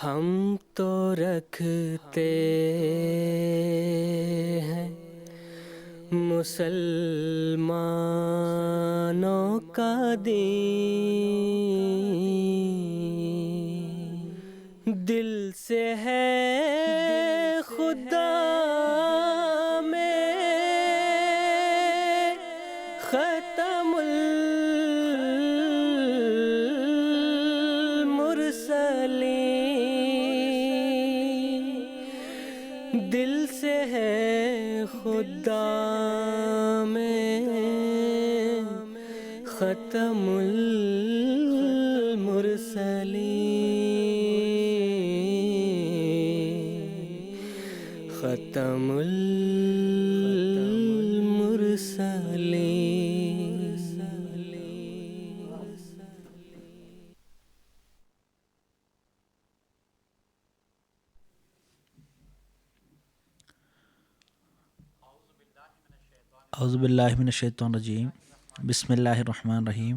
हम तो रखते हैं मुसलमानों का दीन, दिल से है खुदा में खत्मुल मुरसलीन, दिल से है खुदा में खत्मुल मुरसलीन, खत्मुल मुरसलीन। ഔസുബില്ലാഹി മിനശ്ശൈത്വാനിർ റജീം. ബിസ്മില്ലാഹിർ റഹ്മാനിർ റഹീം.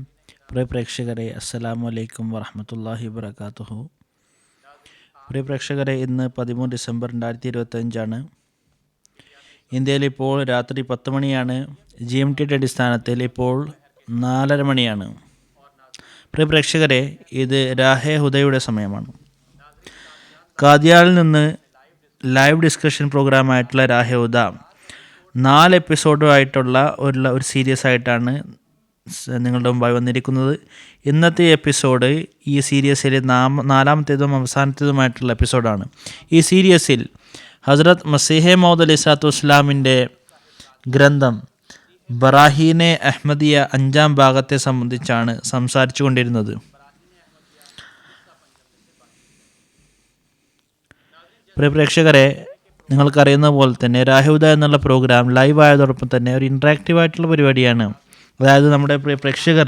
പ്രിയ പ്രേക്ഷകരെ, അസ്സലാമു അലൈക്കും വറഹ്മത്തുള്ളാഹി വബറകാതുഹു. പ്രിയ പ്രേക്ഷകരെ, ഇന്ന് 13 ഡിസംബർ 2025 ഇന്ത്യയിൽ ഇപ്പോൾ രാത്രി 10 മണിയാണ്. GMT അടിസ്ഥാനത്തിൽ ഇപ്പോൾ 4:30 മണിയാണ്. പ്രിയ പ്രേക്ഷകരെ, ഇത് രാഹെ ഹുദയുടെ സമയമാണ്. കാദിയാനിൽ നിന്ന് ലൈവ് ഡിസ്കഷൻ പ്രോഗ്രാമായിട്ടുള്ള രാഹെ ഹുദ 4 എപ്പിസോഡുമായിട്ടുള്ള ഒരു സീരീസ് ആയിട്ടാണ് നിങ്ങളുടെ മുമ്പായി വന്നിരിക്കുന്നത്. ഇന്നത്തെ എപ്പിസോഡ് ഈ സീരീസിലെ 4ാമത്തേതും അവസാനത്തേതുമായിട്ടുള്ള എപ്പിസോഡാണ്. ഈ സീരീസിൽ ഹസ്രത്ത് മസീഹെ മൗദ് അലൈഹി സ്വലാത്തു വസ്സലാമിൻ്റെ ഗ്രന്ഥം ബറാഹീനെ അഹ്മദിയ 5ാം ഭാഗത്തെ സംബന്ധിച്ചാണ് സംസാരിച്ചു കൊണ്ടിരുന്നത്. പ്രിയ പ്രേക്ഷകരെ, നിങ്ങൾക്കറിയുന്ന പോലെ തന്നെ രാഹുദ എന്നുള്ള പ്രോഗ്രാം ലൈവ് ആയതോടൊപ്പം തന്നെ ഒരു ഇൻട്രാക്റ്റീവ് ആയിട്ടുള്ള പരിപാടിയാണ്. അതായത് നമ്മുടെ പ്രിയ പ്രേക്ഷകർ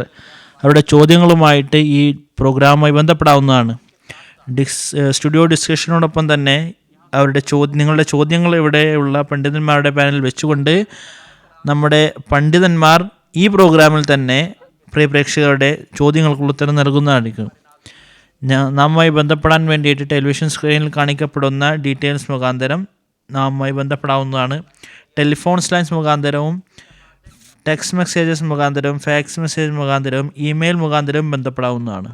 അവരുടെ ചോദ്യങ്ങളുമായിട്ട് ഈ പ്രോഗ്രാമുമായി ബന്ധപ്പെടാവുന്നതാണ്. സ്റ്റുഡിയോ ഡിസ്കഷനോടൊപ്പം തന്നെ അവരുടെ നിങ്ങളുടെ ചോദ്യങ്ങൾ ഇവിടെയുള്ള പണ്ഡിതന്മാരുടെ പാനലിൽ വെച്ചുകൊണ്ട് നമ്മുടെ പണ്ഡിതന്മാർ ഈ പ്രോഗ്രാമിൽ തന്നെ പ്രിയ പ്രേക്ഷകരുടെ ചോദ്യങ്ങൾക്കുള്ള ഉത്തരം നൽകുന്നതായിരിക്കും. നാമുമായി ബന്ധപ്പെടാൻ വേണ്ടിയിട്ട് ടെലിവിഷൻ സ്ക്രീനിൽ കാണിക്കപ്പെടുന്ന ഡീറ്റെയിൽസ് മുഖാന്തരം നാമുമായി ബന്ധപ്പെടാവുന്നതാണ്. ടെലിഫോൺസ് ലൈൻസ് മുഖാന്തരവും ടെക്സ്റ്റ് മെസ്സേജസ് മുഖാന്തരവും ഫാക്സ് മെസ്സേജ് മുഖാന്തരവും ഇമെയിൽ മുഖാന്തരവും ബന്ധപ്പെടാവുന്നതാണ്.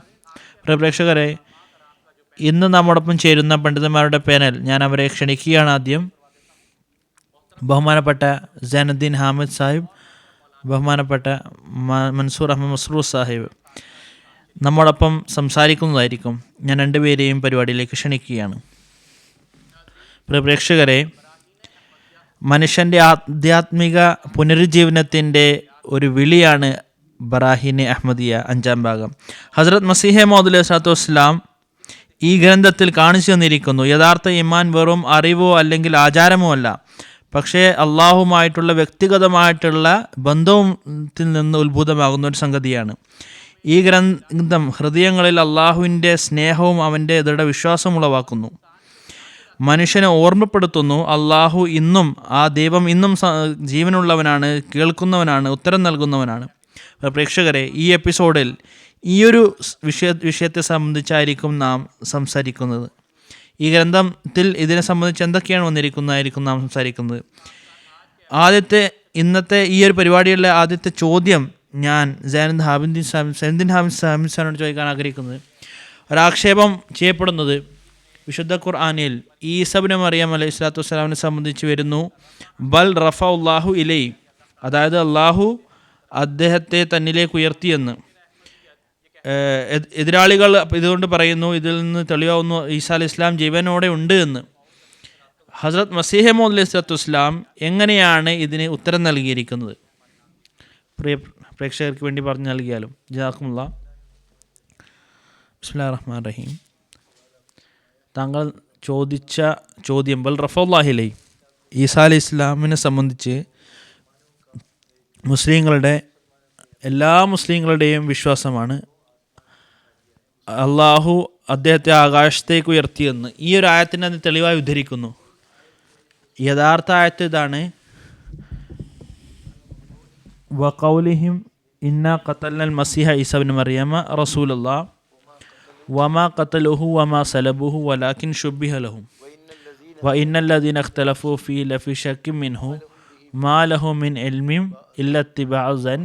പ്രേക്ഷകരെ, ഇന്ന് നമ്മോടൊപ്പം ചേരുന്ന പണ്ഡിതന്മാരുടെ പാനൽ ഞാൻ അവരെ ക്ഷണിക്കുകയാണ്. ആദ്യം ബഹുമാനപ്പെട്ട സൈനുദ്ദീൻ ഹാമിദ് സാഹിബ്, ബഹുമാനപ്പെട്ട മൻസൂർ അഹമ്മദ് മസ്റൂർ സാഹിബ് നമ്മോടൊപ്പം സംസാരിക്കുന്നതായിരിക്കും. ഞാൻ രണ്ടുപേരെയും പരിപാടിയിലേക്ക് ക്ഷണിക്കുകയാണ്. പ്രേക്ഷകരെ, മനുഷ്യൻ്റെ ആധ്യാത്മിക പുനരുജ്ജീവനത്തിൻ്റെ ഒരു വിളിയാണ് ബറാഹീനെ അഹ്മദിയ 5ാം ഭാഗം. ഹസ്രത്ത് മസീഹെ മൗദ് അലൈഹി സ്വലാത്തു വസ്സലാം ഈ ഗ്രന്ഥത്തിൽ കാണിച്ചു തന്നിരിക്കുന്നു, യഥാർത്ഥ ഈമാൻ വെറും അറിവോ അല്ലെങ്കിൽ ആചാരമോ അല്ല, പക്ഷേ അള്ളാഹുമായിട്ടുള്ള വ്യക്തിഗതമായിട്ടുള്ള ബന്ധത്തിൽ നിന്ന് ഉത്ഭൂതമാകുന്ന ഒരു സംഗതിയാണ്. ഈ ഗ്രന്ഥം ഹൃദയങ്ങളിൽ അള്ളാഹുവിൻ്റെ സ്നേഹവും അവൻ്റെ ദൃഢവിശ്വാസവും ഉളവാക്കുന്നു. മനുഷ്യനെ ഓർമ്മപ്പെടുത്തുന്നു, അള്ളാഹു ഇന്നും, ആ ദൈവം ഇന്നും ജീവനുള്ളവനാണ്, കേൾക്കുന്നവനാണ്, ഉത്തരം നൽകുന്നവനാണ്. പ്രേക്ഷകരെ, ഈ എപ്പിസോഡിൽ ഈയൊരു വിഷയത്തെ സംബന്ധിച്ചായിരിക്കും നാം സംസാരിക്കുന്നത്. ഈ ഗ്രന്ഥത്തിൽ ഇതിനെ സംബന്ധിച്ച് എന്തൊക്കെയാണ് വന്നിരിക്കുന്നതായിരിക്കും നാം സംസാരിക്കുന്നത്. ഇന്നത്തെ ഈ ഒരു പരിപാടിയിലെ ആദ്യത്തെ ചോദ്യം ഞാൻ സൈനുദ്ദീൻ ഹാമിദ് സാഹിബിനോട് ചോദിക്കാൻ ആഗ്രഹിക്കുന്നത്, ഒരാക്ഷേപം ചെയ്യപ്പെടുന്നത് വിശുദ്ധ ഖുർആനിൽ ഈസ ഇബ്നു മറിയം അലൈഹി സ്വലാത്തു വസ്സലാമിനെ സംബന്ധിച്ച് വരുന്നു, ബൽ റഫഉല്ലാഹു ഇലൈഹി, അതായത് അള്ളാഹു അദ്ദേഹത്തെ തന്നിലേക്ക് ഉയർത്തിയെന്ന്. എതിരാളികൾ ഇതുകൊണ്ട് പറയുന്നു, ഇതിൽ നിന്ന് തെളിവാവുന്നു ഈസാ അലൈഹി ഇസ്ലാം ജീവനോടെ ഉണ്ട് എന്ന്. ഹസ്രത്ത് മസീഹെ മൗദ് അലൈഹി സ്വലാത്തു വസ്സലാം എങ്ങനെയാണ് ഇതിന് ഉത്തരം നൽകിയിരിക്കുന്നത്? പ്രിയ പ്രേക്ഷകർക്ക് വേണ്ടി പറഞ്ഞു നൽകിയാലും. ജസാക്കുമുല്ലാ. ബിസ്മില്ലാഹിർ റഹ്മാനിർ റഹീം. താങ്കൾ ചോദിച്ച ചോദ്യം ബൽ റഫഉല്ലാഹിലൈ, ഈസാ അലൈഹി ഇസ്ലാമിനെ സംബന്ധിച്ച് എല്ലാ മുസ്ലിങ്ങളുടെയും വിശ്വാസമാണ് അള്ളാഹു അദ്ദേഹത്തെ ആകാശത്തേക്ക് ഉയർത്തിയെന്ന്. ഈ ഒരു ആയത്തിനെ അത് തെളിവായി ഉദ്ധരിക്കുന്നു. യഥാർത്ഥ ആയത്ത് ഇതാണ്, വഖൗലിഹിം ഇന്ന ഖതൽനൽ മസീഹ ഈസ ഇബ്നു മറിയമ റസൂലുള്ളാഹ് വമാ ഖതലുഹു വമാ സലബുഹു വലാകിൻ ശുബ്ബിഹ ലഹും വഇന്നല്ലദീന ഇഖ്തലഫൂ ഫീഹി ലഫീ ശക്കിൻ മിൻഹു മാ ലഹും മിൻ ഇൽമിൻ ഇല്ലാ ഇത്തിബാഉ സൻ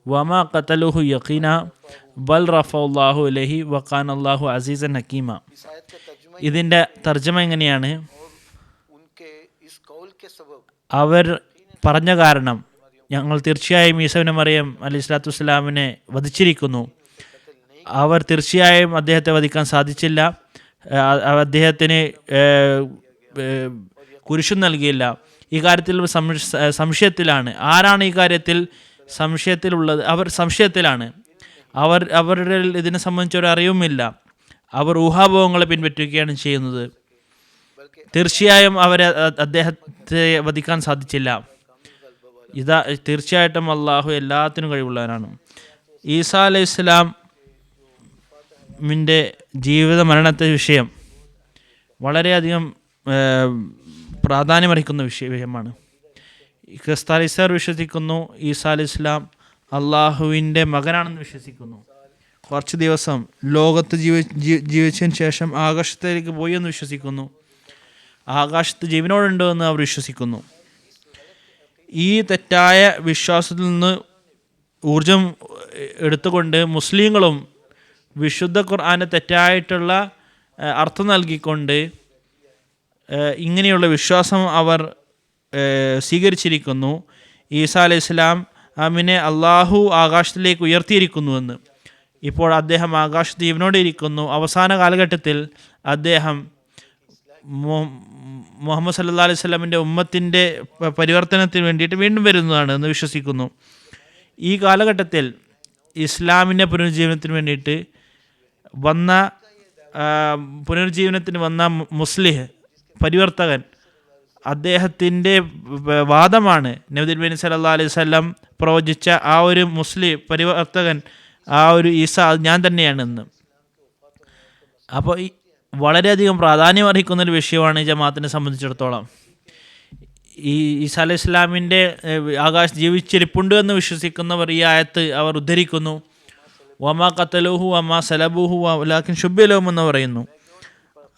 വമാ ഖതലുഹു യഖീന ബൽ റഫഅല്ലാഹു ഇലൈഹി വകാന അല്ലാഹു അസീസൻ ഹകീമ. ഇതിൻ്റെ തർജ്ജമ എങ്ങനെയാണ്? അവർ പറഞ്ഞ കാരണം ഞങ്ങൾ തീർച്ചയായും ഈസാ ഇബ്നു മറിയം അലൈഹിസ്സലാത്തു വസ്സലാമിനെ വധിച്ചിരിക്കുന്നു. അവർ തീർച്ചയായും അദ്ദേഹത്തെ വധിക്കാൻ സാധിച്ചില്ല. അദ്ദേഹത്തിന് കുരിശും നൽകിയില്ല. ഈ കാര്യത്തിൽ സംശയത്തിലാണ്. ആരാണ് ഈ കാര്യത്തിൽ സംശയത്തിലുള്ളത്? അവർ സംശയത്തിലാണ്. അവരുടെ ഇതിനെ സംബന്ധിച്ചൊരു അറിവുമില്ല. അവർ ഊഹാഭോഹങ്ങളെ പിൻപറ്റുകയാണ് ചെയ്യുന്നത്. തീർച്ചയായും അദ്ദേഹത്തെ വധിക്കാൻ സാധിച്ചില്ല. തീർച്ചയായിട്ടും അള്ളാഹു എല്ലാത്തിനും കഴിവുള്ളവനാണ്. ഈസാ അലൈഹി ഇസ്ലാമിൻ്റെ ജീവിത മരണത്തെ വിഷയം വളരെയധികം പ്രാധാന്യമർഹിക്കുന്ന വിഷയമാണ്. ക്രിസ്താലിസർ വിശ്വസിക്കുന്നു ഈസാ അലൈഹി ഇസ്ലാം അള്ളാഹുവിൻ്റെ മകനാണെന്ന് വിശ്വസിക്കുന്നു. കുറച്ച് ദിവസം ലോകത്ത് ജീവിച്ചതിന് ശേഷം ആകാശത്തേക്ക് പോയി എന്ന് വിശ്വസിക്കുന്നു. ആകാശത്ത് ജീവനോടുണ്ടോ എന്ന് അവർ വിശ്വസിക്കുന്നു. ഈ തെറ്റായ വിശ്വാസത്തിൽ നിന്ന് ഊർജം എടുത്തുകൊണ്ട് മുസ്ലിങ്ങളും വിശുദ്ധ ഖുർആന് തെറ്റായിട്ടുള്ള അർത്ഥം നൽകിക്കൊണ്ട് ഇങ്ങനെയുള്ള വിശ്വാസം അവർ സ്വീകരിച്ചിരിക്കുന്നു. ഈസാ അലൈഹി ഇസ്ലാം അള്ളാഹു ആകാശത്തിലേക്ക് ഉയർത്തിയിരിക്കുന്നുവെന്ന്. ഇപ്പോൾ അദ്ദേഹം ആകാശത്ത് ജീവനോടെ ഇരിക്കുന്നു. അവസാന കാലഘട്ടത്തിൽ അദ്ദേഹം മുഹമ്മദ് സല്ലല്ലാഹു അലൈഹി വസല്ലമിൻ്റെ ഉമ്മത്തിൻ്റെ പരിവർത്തനത്തിന് വേണ്ടിയിട്ട് വീണ്ടും വരുന്നതാണ് എന്ന് വിശ്വസിക്കുന്നു. ഈ കാലഘട്ടത്തിൽ ഇസ്ലാമിൻ്റെ പുനരുജ്ജീവനത്തിന് വേണ്ടിയിട്ട് പുനരുജ്ജീവനത്തിന് വന്ന മുസ്ലിഹ് പരിവർത്തകൻ, അദ്ദേഹത്തിൻ്റെ വാദമാണ് നബി തിരുമേനി സല്ലല്ലാഹു അലൈഹി വസല്ലം പ്രവചിച്ച ആ ഒരു മുസ്ലിം പരിവർത്തകൻ, ആ ഒരു ഈസാ ഞാൻ തന്നെയാണെന്ന്. അപ്പോൾ വളരെയധികം പ്രാധാന്യം അർഹിക്കുന്നൊരു വിഷയമാണ് ഈ ജമാഅത്തിനെ സംബന്ധിച്ചിടത്തോളം. ഈ ഈസാ അലൈഹി ഇസ്ലാമിൻ്റെ ജീവിച്ചിരിപ്പുണ്ട് എന്ന് വിശ്വസിക്കുന്നവർ ഈ ആയത്ത് അവർ ഉദ്ധരിക്കുന്നു. വമാ ഖതലുഹു വമാ സലബുഹു വലാകിൻ ശുബ്ബിഹ ലഹും എന്ന് പറയുന്നു.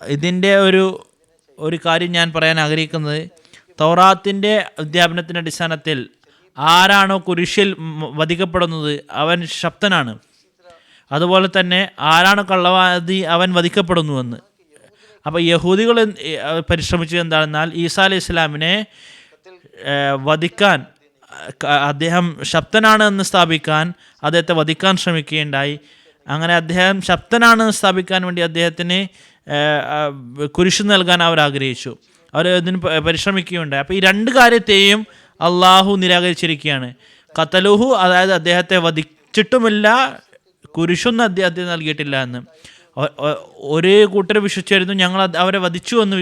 ഇതിൻ്റെ ഒരു കാര്യം ഞാൻ പറയാൻ ആഗ്രഹിക്കുന്നത്, തൗറാത്തിൻ്റെ അധ്യാപനത്തിൻ്റെ അടിസ്ഥാനത്തിൽ ആരാണോ കുരിശിൽ വധിക്കപ്പെടുന്നത് അവൻ ശപ്തനാണ്. അതുപോലെ തന്നെ ആരാണ് കള്ളവാദി അവൻ വധിക്കപ്പെടുന്നുവെന്ന്. അപ്പോൾ യഹൂദികൾ പരിശ്രമിച്ചത് എന്താണെന്നാൽ ഈസാ അലൈഹി ഇസ്ലാമിനെ വധിക്കാൻ, അദ്ദേഹം ശപ്തനാണ് എന്ന് സ്ഥാപിക്കാൻ അദ്ദേഹത്തെ വധിക്കാൻ ശ്രമിക്കുകയുണ്ടായി. അങ്ങനെ അദ്ദേഹം ശപ്തനാണെന്ന് സ്ഥാപിക്കാൻ വേണ്ടി അദ്ദേഹത്തിന് കുരിശ് നൽകാൻ അവർ ആഗ്രഹിച്ചു. അവർ ഇതിന് പരിശ്രമിക്കുകയുണ്ടായി. അപ്പോൾ ഈ രണ്ട് കാര്യത്തെയും അള്ളാഹു നിരാകരിച്ചിരിക്കുകയാണ്. ഖതലുഹു, അതായത് അദ്ദേഹത്തെ വധിച്ചിട്ടുമില്ല, കുരിശൊന്നും അദ്ദേഹത്തിന് നൽകിയിട്ടില്ല എന്ന്. ഒരേ കൂട്ടർ വിശ്വസിച്ചിരുന്നു ഞങ്ങൾ അവരെ വധിച്ചു എന്ന്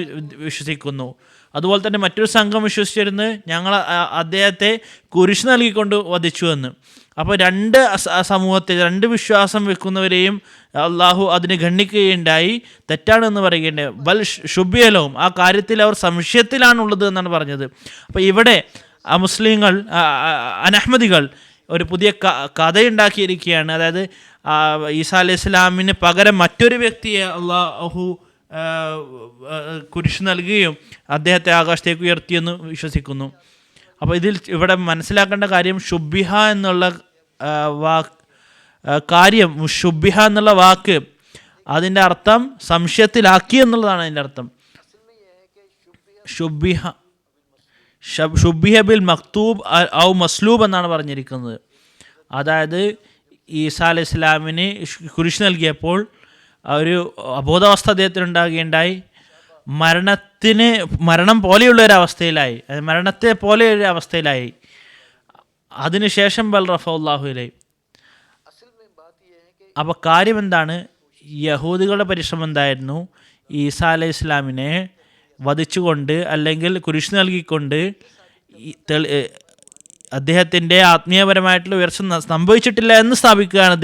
വിശ്വസിക്കുന്നു. അതുപോലെ തന്നെ മറ്റൊരു സംഘം വിശ്വസിച്ചിരുന്ന് ഞങ്ങൾ അദ്ദേഹത്തെ കുരിശ് നൽകിക്കൊണ്ട് വധിച്ചു എന്ന്. അപ്പോൾ രണ്ട് സമൂഹത്തെ, രണ്ട് വിശ്വാസം വെക്കുന്നവരെയും അള്ളാഹു അതിനെ ഖണ്ഡിക്കുകയുണ്ടായി, തെറ്റാണെന്ന് പറയുകയുണ്ടായി. ബൽ ശുബ്ബിഹ ലഹും, ആ കാര്യത്തിൽ അവർ സംശയത്തിലാണുള്ളത് എന്നാണ് പറഞ്ഞത്. അപ്പോൾ ഇവിടെ മുസ്ലിങ്ങൾ, അനഹ്മദികൾ ഒരു പുതിയ കഥയുണ്ടാക്കിയിരിക്കുകയാണ്. അതായത് ഈസാ അലൈഹി ഇസ്ലാമിന് പകരം മറ്റൊരു വ്യക്തിയെ അള്ളാഹു കുരിശ് നൽകുകയും അദ്ദേഹത്തെ ആകാശത്തേക്ക് ഉയർത്തിയെന്ന് വിശ്വസിക്കുന്നു. അപ്പോൾ ഇവിടെ മനസ്സിലാക്കേണ്ട കാര്യം, ശുബ്ബിഹ എന്നുള്ള കാര്യം, ശുബ്ബിഹ എന്നുള്ള വാക്ക് അതിൻ്റെ അർത്ഥം സംശയത്തിലാക്കി എന്നുള്ളതാണ്. അതിൻ്റെ അർത്ഥം ശുബ്ബിഹ ബിൽ മക്തൂബ് ഔ മസ്ലൂബ് എന്നാണ് പറഞ്ഞിരിക്കുന്നത്. അതായത് ഈസാ അലൈഹി ഇസ്ലാമിന് കുരിശ് നൽകിയപ്പോൾ ഒരു അബോധാവസ്ഥ അദ്ദേഹത്തിനുണ്ടാകുകയുണ്ടായി. മരണം പോലെയുള്ളൊരവസ്ഥയിലായി, മരണത്തെ പോലെ ഒരു അവസ്ഥയിലായി. അതിനുശേഷം ബൽ റഫഅല്ലാഹു ഇലൈഹി. അപ്പോൾ കാര്യം എന്താണ്? യഹൂദികളുടെ പരിശ്രമം എന്തായിരുന്നു? ഈസാ അലൈഹി ഇസ്ലാമിനെ വധിച്ചുകൊണ്ട് അല്ലെങ്കിൽ കുരിശ് നൽകിക്കൊണ്ട് അദ്ദേഹത്തിൻ്റെ ആത്മീയപരമായിട്ടുള്ള ഉയർച്ച സംഭവിച്ചിട്ടില്ല എന്ന് സ്ഥാപിക്കുകയാണ്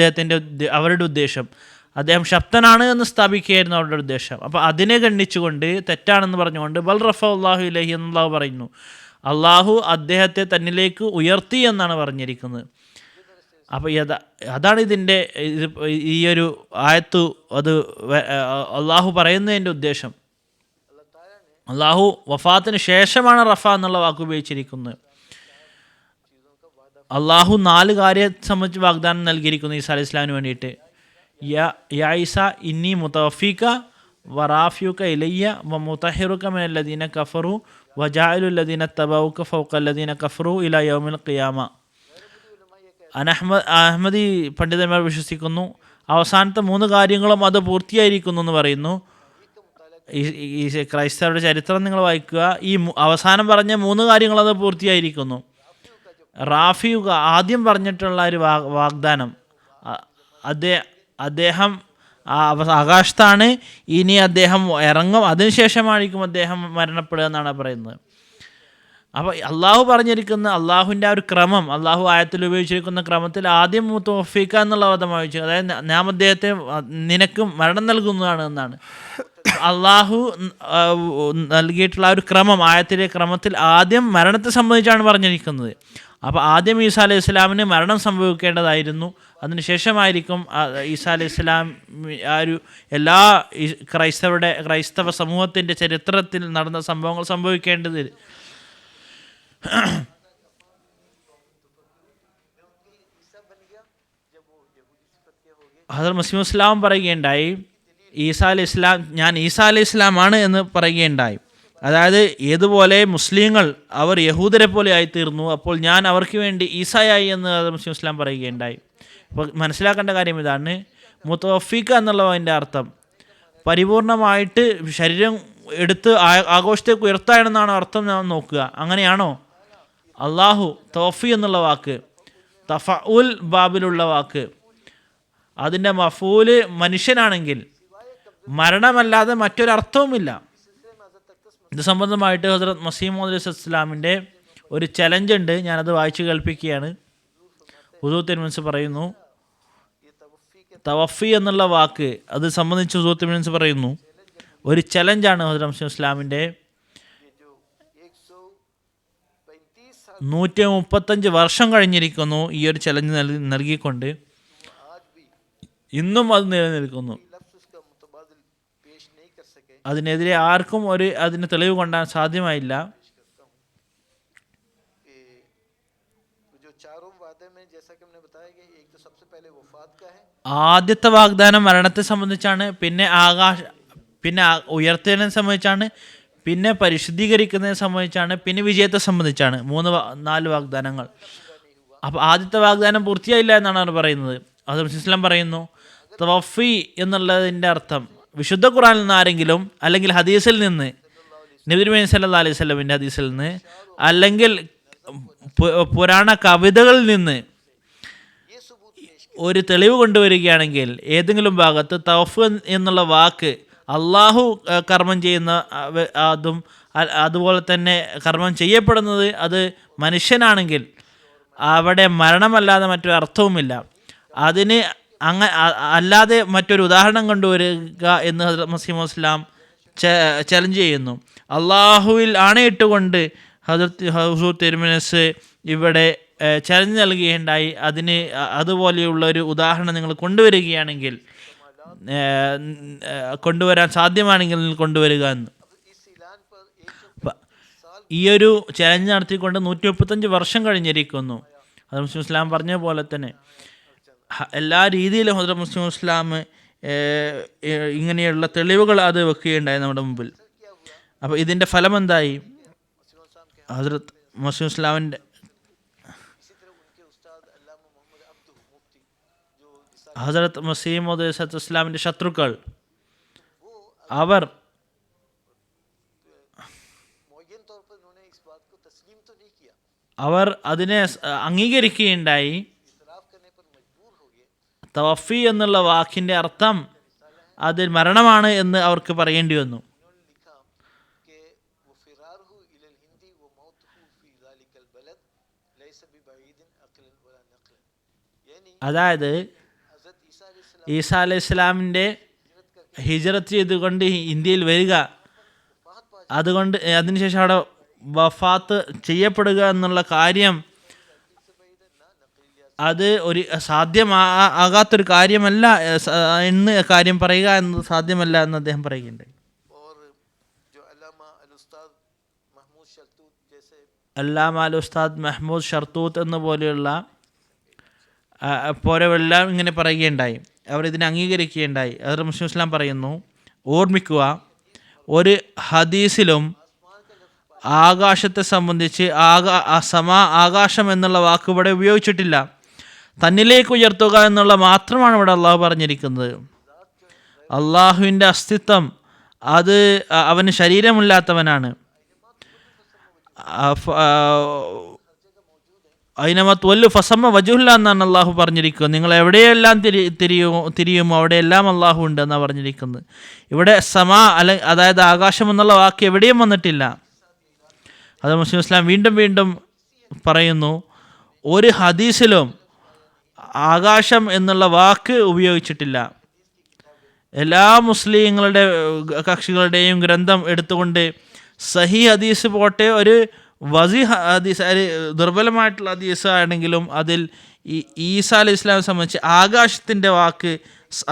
അവരുടെ ഉദ്ദേശം. അദ്ദേഹം ശക്തനാണ് എന്ന് സ്ഥാപിക്കുകയായിരുന്നു അവരുടെ ഉദ്ദേശം. അപ്പോൾ അതിനെ ഖണ്ഡിച്ചുകൊണ്ട്, തെറ്റാണെന്ന് പറഞ്ഞുകൊണ്ട് ബൽ റഫഅല്ലാഹു ഇലൈഹി എന്നല്ലാഹു പറയുന്നു. അള്ളാഹു അദ്ദേഹത്തെ തന്നിലേക്ക് ഉയർത്തി എന്നാണ് പറഞ്ഞിരിക്കുന്നത്. അപ്പോൾ അതാണ് ഇതിൻ്റെ ഈ ഒരു ആയത്ത് അത് അള്ളാഹു പറയുന്നതിൻ്റെ ഉദ്ദേശം. അള്ളാഹു വഫാത്തിന് ശേഷമാണ് റഫ എന്നുള്ള വാക്ക് ഉപയോഗിച്ചിരിക്കുന്നത്. അള്ളാഹു 4 കാര്യത്തെ സംബന്ധിച്ച് വാഗ്ദാനം നൽകിയിരിക്കുന്നു ഈസാ അലൈഹി ഇസ്ലാമിന് വേണ്ടിയിട്ട്. യാ ഈസ ഇന്നി മുതവഫീക വറാഫിയുക ഇലയ്യ വമുതഹിറുക മിനല്ലദീന കഫറു വജാഇലുല്ലദീന തബഉക ഫൗഖല്ലദീന കഫറു ഇലാ യൗമിൽ ഖിയാമ. അഹ്മദി പണ്ഡിതന്മാർ വിശ്വസിക്കുന്നു അവസാനത്തെ 3 കാര്യങ്ങളും അത് പൂർത്തിയായിരിക്കുന്നു എന്ന് പറയുന്നു. ഈ ക്രൈസ്തവരുടെ ചരിത്രം നിങ്ങൾ വായിക്കുക, ഈ അവസാനം പറഞ്ഞ 3 കാര്യങ്ങളത് പൂർത്തിയായിരിക്കുന്നു. റാഫിയുക ആദ്യം പറഞ്ഞിട്ടുള്ള ഒരു വാഗ്ദാനം, അദ്ദേഹം ആകാശത്താണ്, ഇനി അദ്ദേഹം ഇറങ്ങും, അതിനുശേഷമായിരിക്കും അദ്ദേഹം മരണപ്പെടുക എന്നാണ് പറയുന്നത്. അപ്പോൾ അള്ളാഹു പറഞ്ഞിരിക്കുന്ന അള്ളാഹുവിൻ്റെ ആ ഒരു ക്രമം, അള്ളാഹു ആയത്തിൽ ഉപയോഗിച്ചിരിക്കുന്ന ക്രമത്തിൽ ആദ്യം മുതവഫീക എന്നുള്ള പദമായി വെച്ചു, അതായത് നാം അദ്ദേഹത്തെ നിനക്ക് മരണം നൽകുന്നതാണ് എന്നാണ്. അള്ളാഹു നൽകിയിട്ടുള്ള ആ ഒരു ക്രമം, ആയത്തിലെ ക്രമത്തിൽ ആദ്യം മരണത്തെ സംബന്ധിച്ചാണ് പറഞ്ഞിരിക്കുന്നത്. അപ്പോൾ ആദ്യം ഈസാ അലൈഹി ഇസ്ലാമിന് മരണം സംഭവിക്കേണ്ടതായിരുന്നു, അതിനുശേഷമായിരിക്കും ഈസാ അലൈഹി ഇസ്ലാം ആ ഒരു എല്ലാ ക്രൈസ്തവ സമൂഹത്തിൻ്റെ ചരിത്രത്തിൽ നടന്ന സംഭവങ്ങൾ സംഭവിക്കേണ്ടത്. ഹദറത്ത് മസീഹ് ഇസ്ലാം പറയുകയുണ്ടായി, ഈസാ അലൈഹി ഇസ്ലാമാണ് എന്ന് പറയുകയുണ്ടായി. അതായത് ഏതുപോലെ മുസ്ലിങ്ങൾ അവർ യഹൂദരെ പോലെ ആയിത്തീർന്നു, അപ്പോൾ ഞാൻ അവർക്ക് വേണ്ടി ഈസായായി എന്ന് ഹദറത്ത് മസീഹ് ഇസ്ലാം പറയുകയുണ്ടായി. അപ്പോൾ മനസ്സിലാക്കേണ്ട കാര്യം ഇതാണ്, മുതവഫീക എന്നുള്ളതിൻ്റെ അർത്ഥം പരിപൂർണമായിട്ട് ശരീരം എടുത്ത് ആഘോഷത്തേക്ക് ഉയർത്താനെന്നാണ് അർത്ഥം നാം നോക്കുക. അങ്ങനെയാണോ? അള്ളാഹു തവഫി എന്നുള്ള വാക്ക് തഫഉൽ ബാബിലുള്ള വാക്ക്, അതിൻ്റെ മഫൂല് മനുഷ്യനാണെങ്കിൽ മരണമല്ലാതെ മറ്റൊരർത്ഥവുമില്ല. ഇത് സംബന്ധമായിട്ട് ഹസ്രത്ത് മസീഹ് മൗഊദ് അലൈഹി ഇസ്ലാമിൻ്റെ ഒരു ചലഞ്ച് ഉണ്ട്, ഞാനത് വായിച്ചു കേൾപ്പിക്കുകയാണ്. ഹുദൂർ തിരുമൻസ് പറയുന്നു, തവഫി എന്നുള്ള വാക്ക് അത് സംബന്ധിച്ച് ഹുദൂർ തിരുമൻസ് പറയുന്നു ഒരു ചലഞ്ചാണ് ഹസ്രത്ത് മസീഹ് ഇസ്ലാമിൻ്റെ. 135 വർഷം കഴിഞ്ഞിരിക്കുന്നു ഈ ഒരു ചലഞ്ച് നൽകിക്കൊണ്ട്, ഇന്നും അത് നിലനിൽക്കുന്നു. അതിനെതിരെ ആർക്കും അതിന് തെളിവ് കൊണ്ടാൻ സാധ്യമായില്ല. ആദ്യത്തെ വാഗ്ദാനം മരണത്തെ സംബന്ധിച്ചാണ്, പിന്നെ ഉയർത്തലിനെ സംബന്ധിച്ചാണ്, പിന്നെ പരിശുദ്ധീകരിക്കുന്നതിനെ സംബന്ധിച്ചാണ്, പിന്നെ വിജയത്തെ സംബന്ധിച്ചാണ്. 4 വാഗ്ദാനങ്ങൾ. അപ്പോൾ ആദ്യത്തെ വാഗ്ദാനം പൂർത്തിയായില്ല എന്നാണ് അവർ പറയുന്നത്. അത് ഇസ്ലാം പറയുന്നു തവഫി എന്നുള്ളതിൻ്റെ അർത്ഥം വിശുദ്ധ ഖുർആനിൽ നിന്ന് ആരെങ്കിലും, അല്ലെങ്കിൽ ഹദീസിൽ നിന്ന്, നബി തിരുമേനി സല്ലല്ലാഹു അലൈഹി വസല്ലമിൻ്റെ ഹദീസിൽ നിന്ന്, അല്ലെങ്കിൽ പുരാണ കവിതകളിൽ നിന്ന് ഒരു തെളിവ് കൊണ്ടുവരികയാണെങ്കിൽ ഏതെങ്കിലും ഭാഗത്ത് തവഫ് എന്നുള്ള വാക്ക് അള്ളാഹു കർമ്മം ചെയ്യുന്ന അതും അതുപോലെ തന്നെ കർമ്മം ചെയ്യപ്പെടുന്നത് അത് മനുഷ്യനാണെങ്കിൽ അവിടെ മരണമല്ലാതെ മറ്റൊരു അർത്ഥവുമില്ല. അതിന് അല്ലാതെ മറ്റൊരു ഉദാഹരണം കൊണ്ടുവരിക എന്ന് ഹസ്രത്ത് മസീഹ് ഇസ്ലാം ചലഞ്ച് ചെയ്യുന്നു. അള്ളാഹുവിൽ ആണയിട്ടുകൊണ്ട് ഹസ്രത്ത് ഹുസൂർ തിരുമനസ് ഇവിടെ ചലഞ്ച് നൽകുകയുണ്ടായി. അതുപോലെയുള്ള ഒരു ഉദാഹരണം നിങ്ങൾ കൊണ്ടുവരികയാണെങ്കിൽ, കൊണ്ടുവരാൻ സാധ്യമാണെങ്കിൽ കൊണ്ടുവരിക എന്ന്. ഈ ഒരു ചലഞ്ച് നടത്തിക്കൊണ്ട് 135 വർഷം കഴിഞ്ഞിരിക്കുന്നു. ഹസ്രത്ത് മസീഹ് ഇസ്ലാം പറഞ്ഞ പോലെ തന്നെ എല്ലാ രീതിയിലും ഹസ്രത്ത് മസീഹ് ഇസ്ലാം ഇങ്ങനെയുള്ള തെളിവുകൾ അത് വെക്കുകയുണ്ടായി നമ്മുടെ മുമ്പിൽ. അപ്പോൾ ഇതിൻ്റെ ഫലം എന്തായി? ഹസ്രത്ത് മസീഹ് ഇസ്ലാമിൻ്റെ ഹസ്രത്ത് മസീഹ് മൗഊദ് ഇസ്ലാമിൻ്റെ ശത്രുക്കൾ അവർ അതിനെ അംഗീകരിക്കുകയുണ്ടായി. തവഫി എന്നുള്ള വാക്കിൻ്റെ അർത്ഥം അതിൽ മരണമാണ് എന്ന് അവർക്ക് പറയേണ്ടി വന്നു. അതായത് ഈസാ അലൈഹി ഇസ്ലാമിൻ്റെ ഹിജ്റത്ത് ചെയ്തുകൊണ്ട് ഇന്ത്യയിൽ വരിക, അതുകൊണ്ട് അതിനുശേഷം അവിടെ വഫാത്ത് ചെയ്യപ്പെടുക എന്നുള്ള കാര്യം അത് ഒരു ആകാത്തൊരു കാര്യമല്ല എന്ന് കാര്യം പറയുക എന്നത് സാധ്യമല്ല എന്ന് അദ്ദേഹം പറയുകയുണ്ടായി. അല്ലാമ അൽ ഉസ്താദ് മഹ്മൂദ് ഷർത്തൂത്ത് എന്ന പോലെയുള്ള പോലെല്ലാം ഇങ്ങനെ പറയുകയുണ്ടായി. അവർ ഇതിനെ അംഗീകരിക്കുകയുണ്ടായി. ഹദ്റത്ത് മുസ്ലിം ഇസ്ലാം പറയുന്നു, ഓർമ്മിക്കുക, ഒരു ഹദീസിലും ആകാശത്തെ സംബന്ധിച്ച് ആകാശം എന്നുള്ള വാക്ക് ഇവിടെ ഉപയോഗിച്ചിട്ടില്ല. തന്നിലേക്ക് ഉയർത്തുക എന്നുള്ള മാത്രമാണ് ഇവിടെ അള്ളാഹു പറഞ്ഞിരിക്കുന്നത്. അള്ളാഹുവിൻ്റെ അസ്തിത്വം അത് അവന് ശരീരമില്ലാത്തവനാണ്. അതിനകത്ത് വല്ലു ഫസമ്മ വജുല്ല എന്നാണ് അള്ളാഹു പറഞ്ഞിരിക്കുന്നത്. നിങ്ങൾ എവിടെയെല്ലാം തിരിയുമോ അവിടെയെല്ലാം അള്ളാഹു ഉണ്ട് എന്നാണ് പറഞ്ഞിരിക്കുന്നത്. ഇവിടെ അതായത് ആകാശം എന്നുള്ള വാക്ക് എവിടെയും വന്നിട്ടില്ല. അത് മുസ്ലിം ഇസ്ലാം വീണ്ടും വീണ്ടും പറയുന്നു, ഒരു ഹദീസിലും ആകാശം എന്നുള്ള വാക്ക് ഉപയോഗിച്ചിട്ടില്ല. എല്ലാ മുസ്ലിങ്ങളുടെ കക്ഷികളുടെയും ഗ്രന്ഥം എടുത്തുകൊണ്ട് സഹി ഹദീസ് പോട്ടെ, ഒരു വസി ഹദീസ് ദുർബലമായിട്ടുള്ള ഹദീസ് ആണെങ്കിലും അതിൽ ഈസാ അലൈഹി ഇസ്ലാമിനെ സംബന്ധിച്ച് ആകാശത്തിൻ്റെ വാക്ക്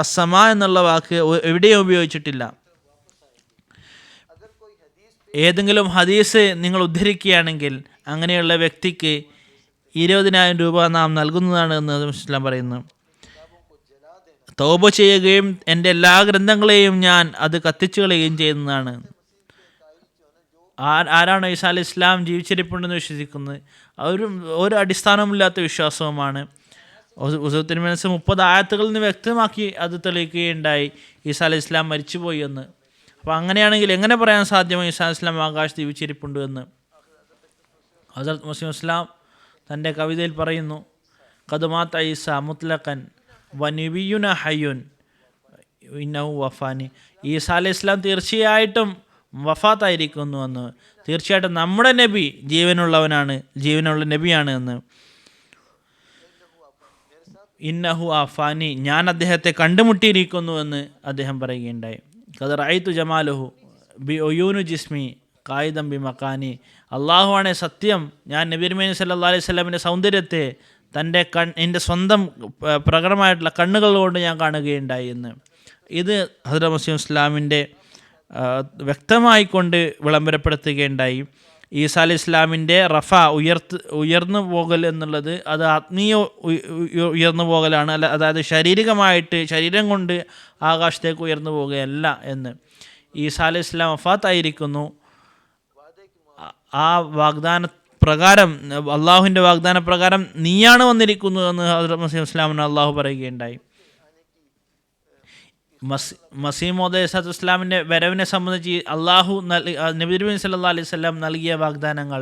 അസ്സമാ എന്നുള്ള വാക്ക് എവിടെയും ഉപയോഗിച്ചിട്ടില്ല. ഏതെങ്കിലും ഹദീസ് നിങ്ങൾ ഉദ്ധരിക്കുകയാണെങ്കിൽ അങ്ങനെയുള്ള വ്യക്തിക്ക് 20,000 രൂപ നാം നൽകുന്നതാണ് എന്ന് ഇസ്ലാം പറയുന്നു. തൗബ ചെയ്യുകയും എൻ്റെ എല്ലാ ഗ്രന്ഥങ്ങളെയും ഞാൻ അത് കത്തിച്ചു കളയുകയും ചെയ്യുന്നതാണ്. ആരാണ് ഈസാ അലൈഹി ഇസ്ലാം ജീവിച്ചിരിപ്പുണ്ടെന്ന് വിശ്വസിക്കുന്നത്? ഒരു അടിസ്ഥാനമില്ലാത്ത വിശ്വാസവുമാണ്. ഉസൂത്തിന് മനസ്സ് 30 ആയത്തുകളിൽ നിന്ന് വ്യക്തമാക്കി അത് തെളിയിക്കുകയുണ്ടായി ഈസാ അലൈഹി ഇസ്ലാം മരിച്ചുപോയി എന്ന്. അപ്പോൾ അങ്ങനെയാണെങ്കിൽ എങ്ങനെ പറയാൻ സാധ്യമോ ഈസാ അലൈഹി ഇസ്ലാം ആകാശത്ത് ജീവിച്ചിരിപ്പുണ്ട് എന്ന്? ഹദ്റത്ത് മുസ്ലിം ഇസ്ലാം തൻ്റെ കവിതയിൽ പറയുന്നു, ഖദമാത ഈസ മുത്ലഖൻ വനബിയുന ഹയ്യുൻ ഇന്നഹു വഫാനി. ഈസാ അലൈഹി ഇസ്ലാം തീർച്ചയായിട്ടും വഫാത്തായിരിക്കുന്നു എന്ന്. തീർച്ചയായിട്ടും നമ്മുടെ നബി ജീവനുള്ളവനാണ്, ജീവനുള്ള നബിയാണ് എന്ന്. ഇന്നഹു അഫാനി, ഞാൻ അദ്ദേഹത്തെ കണ്ടുമുട്ടിയിരിക്കുന്നു എന്ന് അദ്ദേഹം പറയുകയുണ്ടായി. ഖദ് റഅയ്തു ജമാലുഹു ബി ഒയൂനു ജിസ്മി ഖായിദം ബി മക്കാനി. അള്ളാഹുവാണ് സത്യം, ഞാൻ നബി തിരുമേനി സല്ലല്ലാഹു അലൈഹി വസല്ലമിൻ്റെ സൗന്ദര്യത്തെ എൻ്റെ സ്വന്തം പ്രകടമായിട്ടുള്ള കണ്ണുകൾ കൊണ്ട് ഞാൻ കാണുകയുണ്ടായി എന്ന്. ഇത് ഹദ്റത്ത് മുസ്ലിം ഇസ്ലാമിൻ്റെ വ്യക്തമായിക്കൊണ്ട് വിളംബരപ്പെടുത്തുകയുണ്ടായി. ഈസാ അലൈഹി ഇസ്ലാമിൻ്റെ ഉയർന്നു പോകൽ എന്നുള്ളത് അത് ആത്മീയ ഉയർന്നു പോകലാണ്, അതായത് ശാരീരികമായിട്ട് ശരീരം കൊണ്ട് ആകാശത്തേക്ക് ഉയർന്നു പോകുകയല്ല എന്ന്. ഈസാ അലൈഹി ഇസ്ലാം വഫാത്തായിരിക്കുന്നു. ആ വാഗ്ദാന പ്രകാരം, അള്ളാഹുവിൻ്റെ വാഗ്ദാന പ്രകാരം നീയാണ് വന്നിരിക്കുന്നത് എന്ന് ഹദ്റത്ത് മുസ്ലിം ഇസ്ലാമിന് അള്ളാഹു പറയുകയുണ്ടായി. മസീഹ് മൗഊദ് അലൈഹിസ്സലാത്തു വസ്സലാമിൻ്റെ വരവിനെ സംബന്ധിച്ച് അള്ളാഹു നബി തിരുമേനി സല്ലല്ലാഹു അലൈഹി വസല്ലം നൽകിയ വാഗ്ദാനങ്ങൾ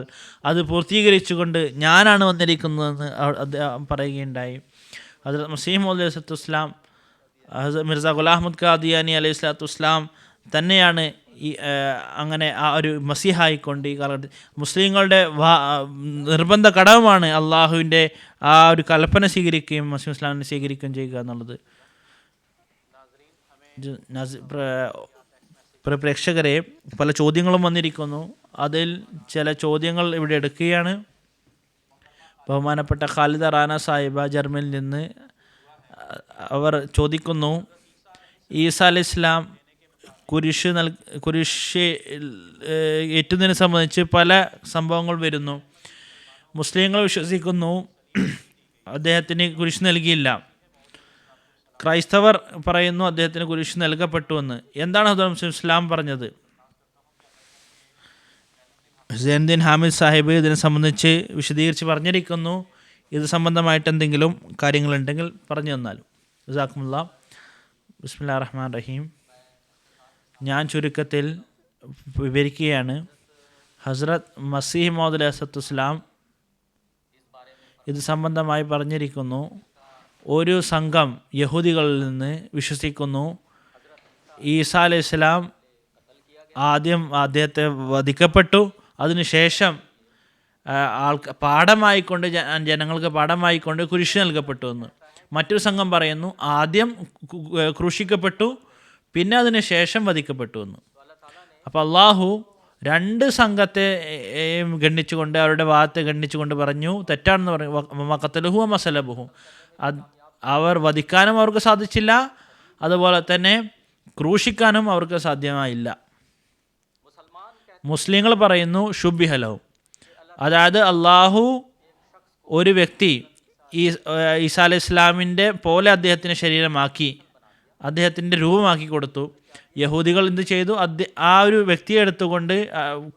അത് പൂർത്തീകരിച്ചുകൊണ്ട് ഞാനാണ് വന്നിരിക്കുന്നതെന്ന് അദ്ദേഹം പറയുകയുണ്ടായി. അത് മസീഹ് മൗഊദ് അലൈഹിസ്സലാത്തു വസ്സലാം മിർസ ഗുലാം അഹ്മദ് ഖാദിയാനി അലൈഹിസ്സലാത്തു വസ്സലാം തന്നെയാണ് അങ്ങനെ ആ ഒരു മസീഹായിക്കൊണ്ട് ഈ കാലഘട്ടത്തിൽ മുസ്ലിങ്ങളുടെ നിർബന്ധ ഘടകമാണ് അള്ളാഹുവിൻ്റെ ആ ഒരു കൽപ്പന സ്വീകരിക്കുകയും മുസ്ലിം ഇസ്ലാമിനെ സ്വീകരിക്കുകയും ചെയ്യുക എന്നുള്ളത്. പ്രേക്ഷകരെ, പല ചോദ്യങ്ങളും വന്നിരിക്കുന്നു. അതിൽ ചില ചോദ്യങ്ങൾ ഇവിടെ എടുക്കുകയാണ്. ബഹുമാനപ്പെട്ട ഖാലിദ റാന സാഹിബ ജർമ്മനിൽ നിന്ന് അവർ ചോദിക്കുന്നു, ഈസാ അലൈഹി ഇസ്ലാം കുരിശ് ഏറ്റുന്നതിനെ സംബന്ധിച്ച് പല സംഭവങ്ങൾ വരുന്നു. മുസ്ലിങ്ങൾ വിശ്വസിക്കുന്നു അദ്ദേഹത്തിന് കുരിശ് നൽകിയില്ല. ക്രൈസ്തവർ പറയുന്നു അദ്ദേഹത്തിന് കുരിശ് നൽകപ്പെട്ടുവെന്ന്. എന്താണ് ഹദ്റത്ത് മുസ്ലിം ഇസ്ലാം പറഞ്ഞത്? ഹുസൈനുദ്ദീൻ ഹാമിദ് സാഹിബ് ഇതിനെ സംബന്ധിച്ച് വിശദീകരിച്ച് പറഞ്ഞിരിക്കുന്നു. ഇത് സംബന്ധമായിട്ട് എന്തെങ്കിലും കാര്യങ്ങളുണ്ടെങ്കിൽ പറഞ്ഞു തന്നാലും. ജസാക്കുമുല്ലാ. ബിസ്മില്ലാഹിർ റഹ്മാനിർ റഹീം. ഞാൻ ചുരുക്കത്തിൽ വിവരിക്കുകയാണ്. ഹസ്രത്ത് മസീഹ് മൗഊദ് അലൈഹിസ്സലാത്തു വസ്സലാം ഇത് സംബന്ധമായി പറഞ്ഞിരിക്കുന്നു. ഒരു സംഘം യഹൂദികളിൽ നിന്ന് വിശ്വസിക്കുന്നു ഈസാ അലൈഹി ഇസ്ലാം അദ്ദേഹത്തെ വധിക്കപ്പെട്ടു, അതിനുശേഷം പാഠമായിക്കൊണ്ട് ജനങ്ങൾക്ക് പാഠമായിക്കൊണ്ട് കുരിശ് നൽകപ്പെട്ടു എന്ന്. മറ്റൊരു സംഘം പറയുന്നു ആദ്യം ക്രൂശിക്കപ്പെട്ടു, പിന്നെ അതിന് ശേഷം വധിക്കപ്പെട്ടു എന്ന്. അപ്പോൾ അള്ളാഹു രണ്ട് സംഘത്തെ ഗണ്ണിച്ചുകൊണ്ട് അവരുടെ ഭാഗത്തെ ഗണ്ണിച്ചുകൊണ്ട് പറഞ്ഞു, തെറ്റാണെന്ന് പറഞ്ഞു. മഖത്തലുഹു മസലബുഹു, അവർ വധിക്കാനും അവർക്ക് സാധിച്ചില്ല, അതുപോലെ തന്നെ ക്രൂശിക്കാനും അവർക്ക് സാധ്യമായില്ല. മുസ്ലിങ്ങൾ പറയുന്നു ശുബിഹലഹു, അതായത് അള്ളാഹു ഒരു വ്യക്തി ഈസാ അലൈഹി ഇസ്ലാമിൻ്റെ പോലെ അദ്ദേഹത്തിൻ്റെ ശരീരമാക്കി, അദ്ദേഹത്തിൻ്റെ രൂപമാക്കി കൊടുത്തു. യഹൂദികൾ എന്ത് ചെയ്തു? ആ ഒരു വ്യക്തിയെ എടുത്തുകൊണ്ട്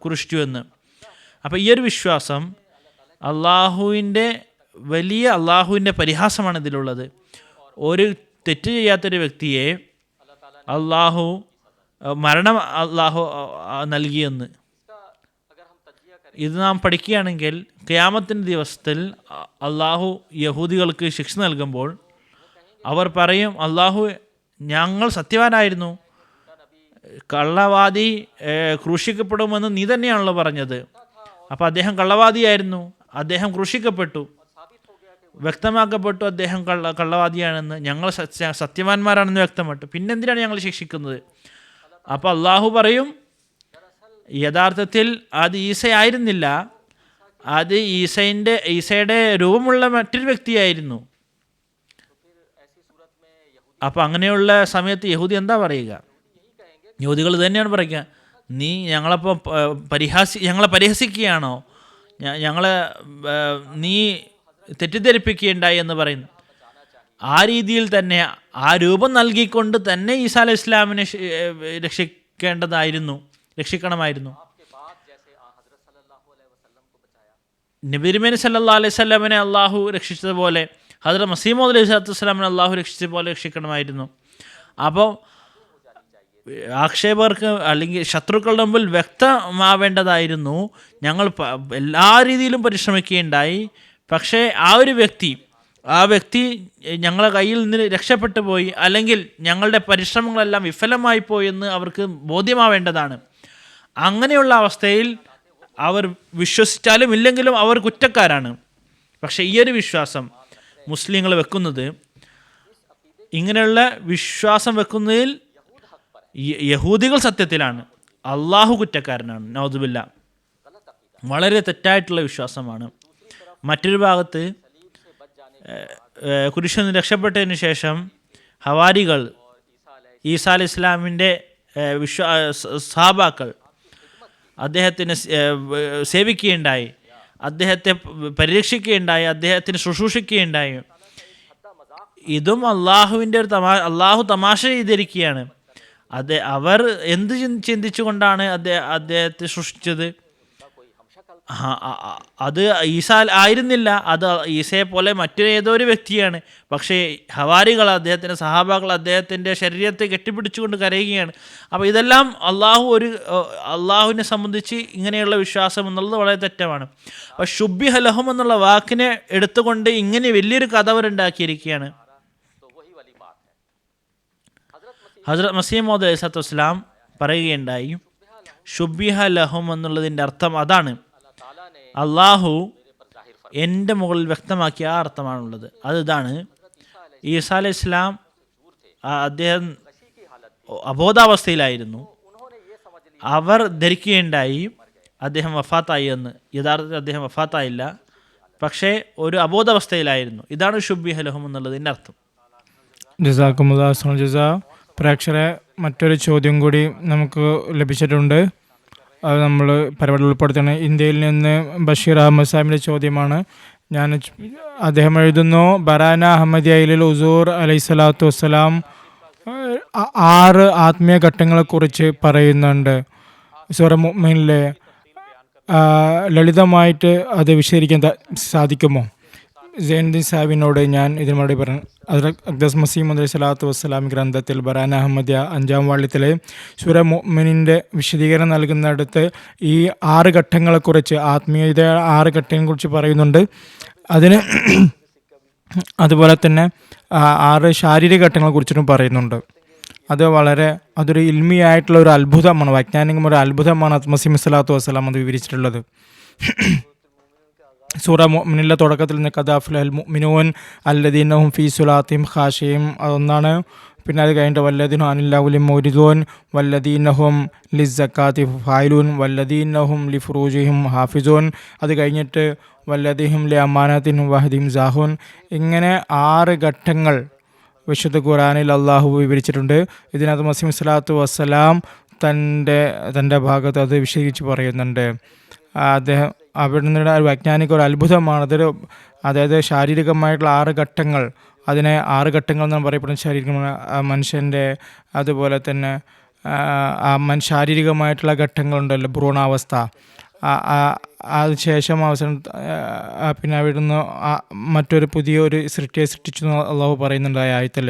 ക്രൂശിച്ചു എന്ന്. അപ്പോൾ ഈ ഒരു വിശ്വാസം അള്ളാഹുവിൻ്റെ പരിഹാസമാണ് ഇതിലുള്ളത്. ഒരു തെറ്റ് ചെയ്യാത്തൊരു വ്യക്തിയെ മരണം അള്ളാഹു നൽകിയെന്ന് ഇത് നാം പഠിക്കുകയാണെങ്കിൽ ഖിയാമത്തിൻ്റെ ദിവസത്തിൽ അള്ളാഹു യഹൂദികൾക്ക് ശിക്ഷ നൽകുമ്പോൾ അവർ പറയും, അള്ളാഹു ഞങ്ങൾ സത്യവാനായിരുന്നു, കള്ളവാദി ക്രൂശിക്കപ്പെടുമെന്ന് നീ തന്നെയാണല്ലോ പറഞ്ഞത്. അപ്പോൾ അദ്ദേഹം കള്ളവാദിയായിരുന്നു, അദ്ദേഹം ക്രൂശിക്കപ്പെട്ടു, വ്യക്തമാക്കപ്പെട്ടു അദ്ദേഹം കള്ളവാദിയാണെന്ന്, ഞങ്ങൾ സത്യവാന്മാരാണെന്ന് വ്യക്തപ്പെട്ടു, പിന്നെന്തിനാണ് ഞങ്ങൾ ശിക്ഷിക്കുന്നത്? അപ്പോൾ അള്ളാഹു പറയും, യഥാർത്ഥത്തിൽ അത് ഈസയായിരുന്നില്ല, അത് ഈസയുടെ രൂപമുള്ള മറ്റൊരു വ്യക്തിയായിരുന്നു. അപ്പോൾ അങ്ങനെയുള്ള സമയത്ത് യഹൂദി എന്താ പറയുക? യഹൂദികൾ തന്നെയാണ് പറയുക, നീ ഞങ്ങളപ്പോൾ ഞങ്ങളെ പരിഹസിക്കുകയാണോ, നീ തെറ്റിദ്ധരിപ്പിക്കുകയുണ്ടായി എന്ന് പറയുന്നു. ആ രീതിയിൽ തന്നെ ആ രൂപം നൽകിക്കൊണ്ട് തന്നെ ഈസാ അലൈഹി ഇസ്ലാമിനെ രക്ഷിക്കണമായിരുന്നു. നബി തിരുമേനി സല്ലല്ലാഹു അലൈഹി വസല്ലമനെ അള്ളാഹു രക്ഷിച്ചതുപോലെ ഹദ്റത്ത് മസീഹ് മൗഊദ് അലൈഹി സ്വലാത്തു വസ്സലാമിനെ അള്ളാഹു രക്ഷിച്ചതുപോലെ രക്ഷിക്കണമായിരുന്നു. അപ്പോൾ ആക്ഷേപകർക്ക് അല്ലെങ്കിൽ ശത്രുക്കളുടെ മുമ്പിൽ വ്യക്തമാവേണ്ടതായിരുന്നു, ഞങ്ങൾ എല്ലാ രീതിയിലും പരിശ്രമിക്കുകയുണ്ടായി, പക്ഷേ ആ വ്യക്തി ഞങ്ങളുടെ കയ്യിൽ നിന്ന് രക്ഷപ്പെട്ടു പോയി, അല്ലെങ്കിൽ ഞങ്ങളുടെ പരിശ്രമങ്ങളെല്ലാം വിഫലമായി പോയി എന്ന് അവർക്ക് ബോധ്യമാവേണ്ടതാണ്. അങ്ങനെയുള്ള അവസ്ഥയിൽ അവർ വിശ്വസിച്ചാലും ഇല്ലെങ്കിലും അവർ കുറ്റക്കാരാണ്. പക്ഷേ ഈ ഒരു വിശ്വാസം മുസ്ലിങ്ങൾ വെക്കുന്നത്, ഇങ്ങനെയുള്ള വിശ്വാസം വെക്കുന്നതിൽ യഹൂദികൾ സത്യത്തിലാണ്, അള്ളാഹു കുറ്റക്കാരനാണ്. നൗദുബില്ല, വളരെ തെറ്റായിട്ടുള്ള വിശ്വാസമാണ്. മറ്റൊരു ഭാഗത്ത് കുരിശിൽ നിന്ന് രക്ഷപ്പെട്ടതിന് ശേഷം ഹവാരികൾ ഈസാ അലൈഹി ഇസ്ലാമിൻ്റെ സഹാബാക്കൾ അദ്ദേഹത്തിന് സേവിക്കുകയുണ്ടായി, അദ്ദേഹത്തെ പരിരക്ഷിക്കുകയുണ്ടായി, അദ്ദേഹത്തിന് ശുശ്രൂഷിക്കുകയുണ്ടായി. ഇതും അള്ളാഹുവിൻ്റെ അള്ളാഹു തമാശ ചെയ്തിരിക്കുകയാണ്. അവർ എന്ത് ചിന്തിച്ചുകൊണ്ടാണ് അദ്ദേഹത്തെ സൃഷ്ടിച്ചത്? അത് ഈസാ ആയിരുന്നില്ല, അത് ഈസയെ പോലെ മറ്റേതോ ഒരു വ്യക്തിയാണ്. പക്ഷേ ഹവാരികൾ, അദ്ദേഹത്തിൻ്റെ സഹാബാക്കൾ അദ്ദേഹത്തിൻ്റെ ശരീരത്തെ കെട്ടിപ്പിടിച്ചുകൊണ്ട് കരയുകയാണ്. അപ്പോൾ ഇതെല്ലാം അള്ളാഹുവിനെ സംബന്ധിച്ച് ഇങ്ങനെയുള്ള വിശ്വാസം എന്നുള്ളത് വളരെ തെറ്റാണ്. അപ്പോൾ ശുബ്ബിഹ ലഹും എന്നുള്ള വാക്കിനെ എടുത്തുകൊണ്ട് ഇങ്ങനെ വലിയൊരു കഥ അവരുണ്ടാക്കിയിരിക്കുകയാണ്. ഹദ്റത്ത് മസീഹ് മൗഊദ് അലൈഹി സ്വലാത്തു വസ്സലാം പറയുകയുണ്ടായി, ശുബ്ബിഹ ലഹും എന്നുള്ളതിൻ്റെ അർത്ഥം അതാണ്, അള്ളാഹു എൻ്റെ മുകളിൽ വ്യക്തമാക്കിയ ആ അർത്ഥമാണുള്ളത്. അതിതാണ്, ഈസാ അലൈഹി ഇസ്ലാം അദ്ദേഹം അബോധാവസ്ഥയിലായിരുന്നു, അവർ ധരിക്കുകയുണ്ടായി അദ്ദേഹം വഫാത്തായി എന്ന്. യഥാർത്ഥത്തിൽ അദ്ദേഹം വഫാത്തായില്ല, പക്ഷേ ഒരു അബോധാവസ്ഥയിലായിരുന്നു. ഇതാണ് ശുബ്ബിഹ ലഹും എന്നുള്ളതിൻ്റെ അർത്ഥം. ജസാക്കുമുല്ലാഹ് ജസാ. പ്രേക്ഷകരെ, മറ്റൊരു ചോദ്യം കൂടി നമുക്ക് ലഭിച്ചിട്ടുണ്ട്, അത് നമ്മൾ പരിപാടി ഉൾപ്പെടുത്തണം. ഇന്ത്യയിൽ നിന്ന് ബഷീർ അഹമ്മദ് സാഹിബിൻ്റെ ചോദ്യമാണ്. അദ്ദേഹം എഴുതുന്നു, ബറാന അഹമ്മദിയയിൽ ഹുസൂർ അലൈഹി സ്വലാത്തു വസ്സലാം 6 ആത്മീയ ഘട്ടങ്ങളെക്കുറിച്ച് പറയുന്നുണ്ട്. സൂറ മുഅ്മിനിലെ ലളിതമായിട്ട് അത് വിശദീകരിക്കാൻ സാധിക്കുമോ? സൈനുദ്ദീൻ സാഹിബിനോട് ഞാൻ ഇതിന് മറുപടി പറഞ്ഞു. അഖ്ദസ് മസീഹ് മൗഊദ് അലൈഹി സ്വലാത്തു വസ്സലാം ഗ്രന്ഥത്തിൽ ബറാന അഹമ്മദിയ 5-ാം വാള്യത്തിലെ സൂറ മുഅ്മിനിൻ്റെ വിശദീകരണം നൽകുന്നിടത്ത് ഈ 6 ഘട്ടങ്ങളെക്കുറിച്ച്, ആത്മീയത 6 ഘട്ടങ്ങളെക്കുറിച്ച് പറയുന്നുണ്ട്. അതുപോലെ തന്നെ 6 ശാരീരിക ഘട്ടങ്ങളെക്കുറിച്ചിട്ടും പറയുന്നുണ്ട്. അതൊരു ഇൽമിയായിട്ടുള്ള ഒരു അത്ഭുതമാണ്, വൈജ്ഞാനികമായ ഒരു അത്ഭുതമാണ് മസീഹ് സ്വലാത്തു വസ്സലാം അത് വിവരിച്ചിട്ടുള്ളത്. സൂറ മുഅ്മിനിലെ തുടക്കത്തിൽ നിന്ന് ഖദ് അഫ്ലഹൽ മുഅ്മിനൂൻ അല്ലദീന ഹും ഫീ സ്വലാത്തിഹിം ഖാശിഊൻ അതൊന്നാണ്. പിന്നെ അത് കഴിഞ്ഞിട്ട് വല്ലദീനു അനില്ലാഹുലി മൗരിദോൻ വല്ലദീനഹും ലിസ്സക്കാത്തി ഫായിലൂൻ വല്ലദീനഹും ലി ഫുറൂജിഹിം ഹാഫിസോൻ. അത് കഴിഞ്ഞിട്ട് വല്ലദീഹിം ലി അമാനാത്തിനും വഹദീം സാഹുൻ. ഇങ്ങനെ 6 ഘട്ടങ്ങൾ വിശുദ്ധ ഖുർആനിൽ അള്ളാഹു വിവരിച്ചിട്ടുണ്ട്. ഇതിനകത്ത് മസീഹ് സ്വലാത്തു വസ്സലാം തൻ്റെ ഭാഗത്ത് അത് വിശദീകരിച്ച് പറയുന്നുണ്ട്. അദ്ദേഹം അവിടെ നിന്ന് വൈജ്ഞാനിക ഒരു അത്ഭുതമാണ് അതൊരു. അതായത് ശാരീരികമായിട്ടുള്ള 6 ഘട്ടങ്ങൾ, അതിനെ 6 ഘട്ടങ്ങൾ എന്നാണ് പറയപ്പെടുന്നത്. മനുഷ്യൻ്റെ അതുപോലെ തന്നെ ശാരീരികമായിട്ടുള്ള ഘട്ടങ്ങളുണ്ടല്ലോ, ഭ്രൂണാവസ്ഥ, അതിനുശേഷം അവസരം പിന്നെ അവിടുന്ന് മറ്റൊരു പുതിയൊരു സൃഷ്ടിയെ സൃഷ്ടിച്ചു അള്ളാഹു പറയുന്നുണ്ട് ആ ആയത്തിൽ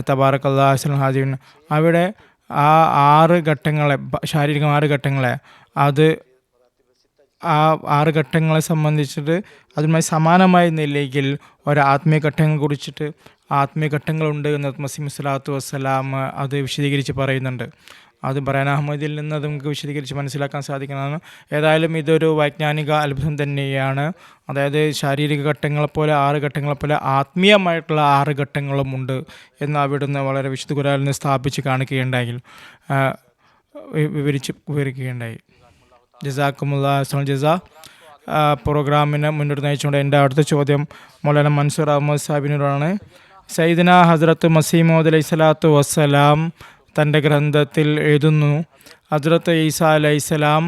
തബാറകല്ലാഹു അഹ്സനുൽ ഖാലിഖീൻ. അവിടെ ആ 6 ഘട്ടങ്ങളെ, ശാരീരിക 6 ഘട്ടങ്ങളെ, അത് ആ 6 ഘട്ടങ്ങളെ സംബന്ധിച്ചിട്ട് അതുമായി സമാനമായ നിലയിൽ ഒരു ആത്മീയ ഘട്ടങ്ങളെ കുറിച്ചിട്ട് ആത്മീയ ഘട്ടങ്ങളുണ്ട് എന്ന് മസീഹ് സ്വലാത്തു വസ്സലാം അത് വിശദീകരിച്ച് പറയുന്നുണ്ട്. അത് ബറാന അഹമ്മദിൽ നിന്ന് അത് നമുക്ക് വിശദീകരിച്ച് മനസ്സിലാക്കാൻ സാധിക്കുന്നതാണ്. ഏതായാലും ഇതൊരു വൈജ്ഞാനിക അത്ഭുതം തന്നെയാണ്. അതായത് ശാരീരിക ഘട്ടങ്ങളെപ്പോലെ 6 ഘട്ടങ്ങളെപ്പോലെ ആത്മീയമായിട്ടുള്ള 6 ഘട്ടങ്ങളും ഉണ്ട് എന്ന് അവിടുന്ന് വളരെ വിശുദ്ധ ഖുർആനിൽ നിന്ന് സ്ഥാപിച്ച് കാണിക്കുകയുണ്ടായി, വിവരിക്കുകയുണ്ടായി. ജസാക്കുമുല്ലാഹ് ജസാ. പ്രോഗ്രാമിനെ മുന്നോട്ട് നയിച്ചുകൊണ്ട് എൻ്റെ അടുത്ത ചോദ്യം മൗലാന മൻസൂർ അഹമ്മദ് സാഹിബിനോടാണ്. സയ്യിദന ഹസ്രത്ത് മസീഹ് മൗഊദ് അലൈഹി സ്വലാത്തു വസ്സലാം തൻ്റെ ഗ്രന്ഥത്തിൽ എഴുതുന്നു, ഹസ്രത്ത് ഈസാ അലൈഹിസ്സലാം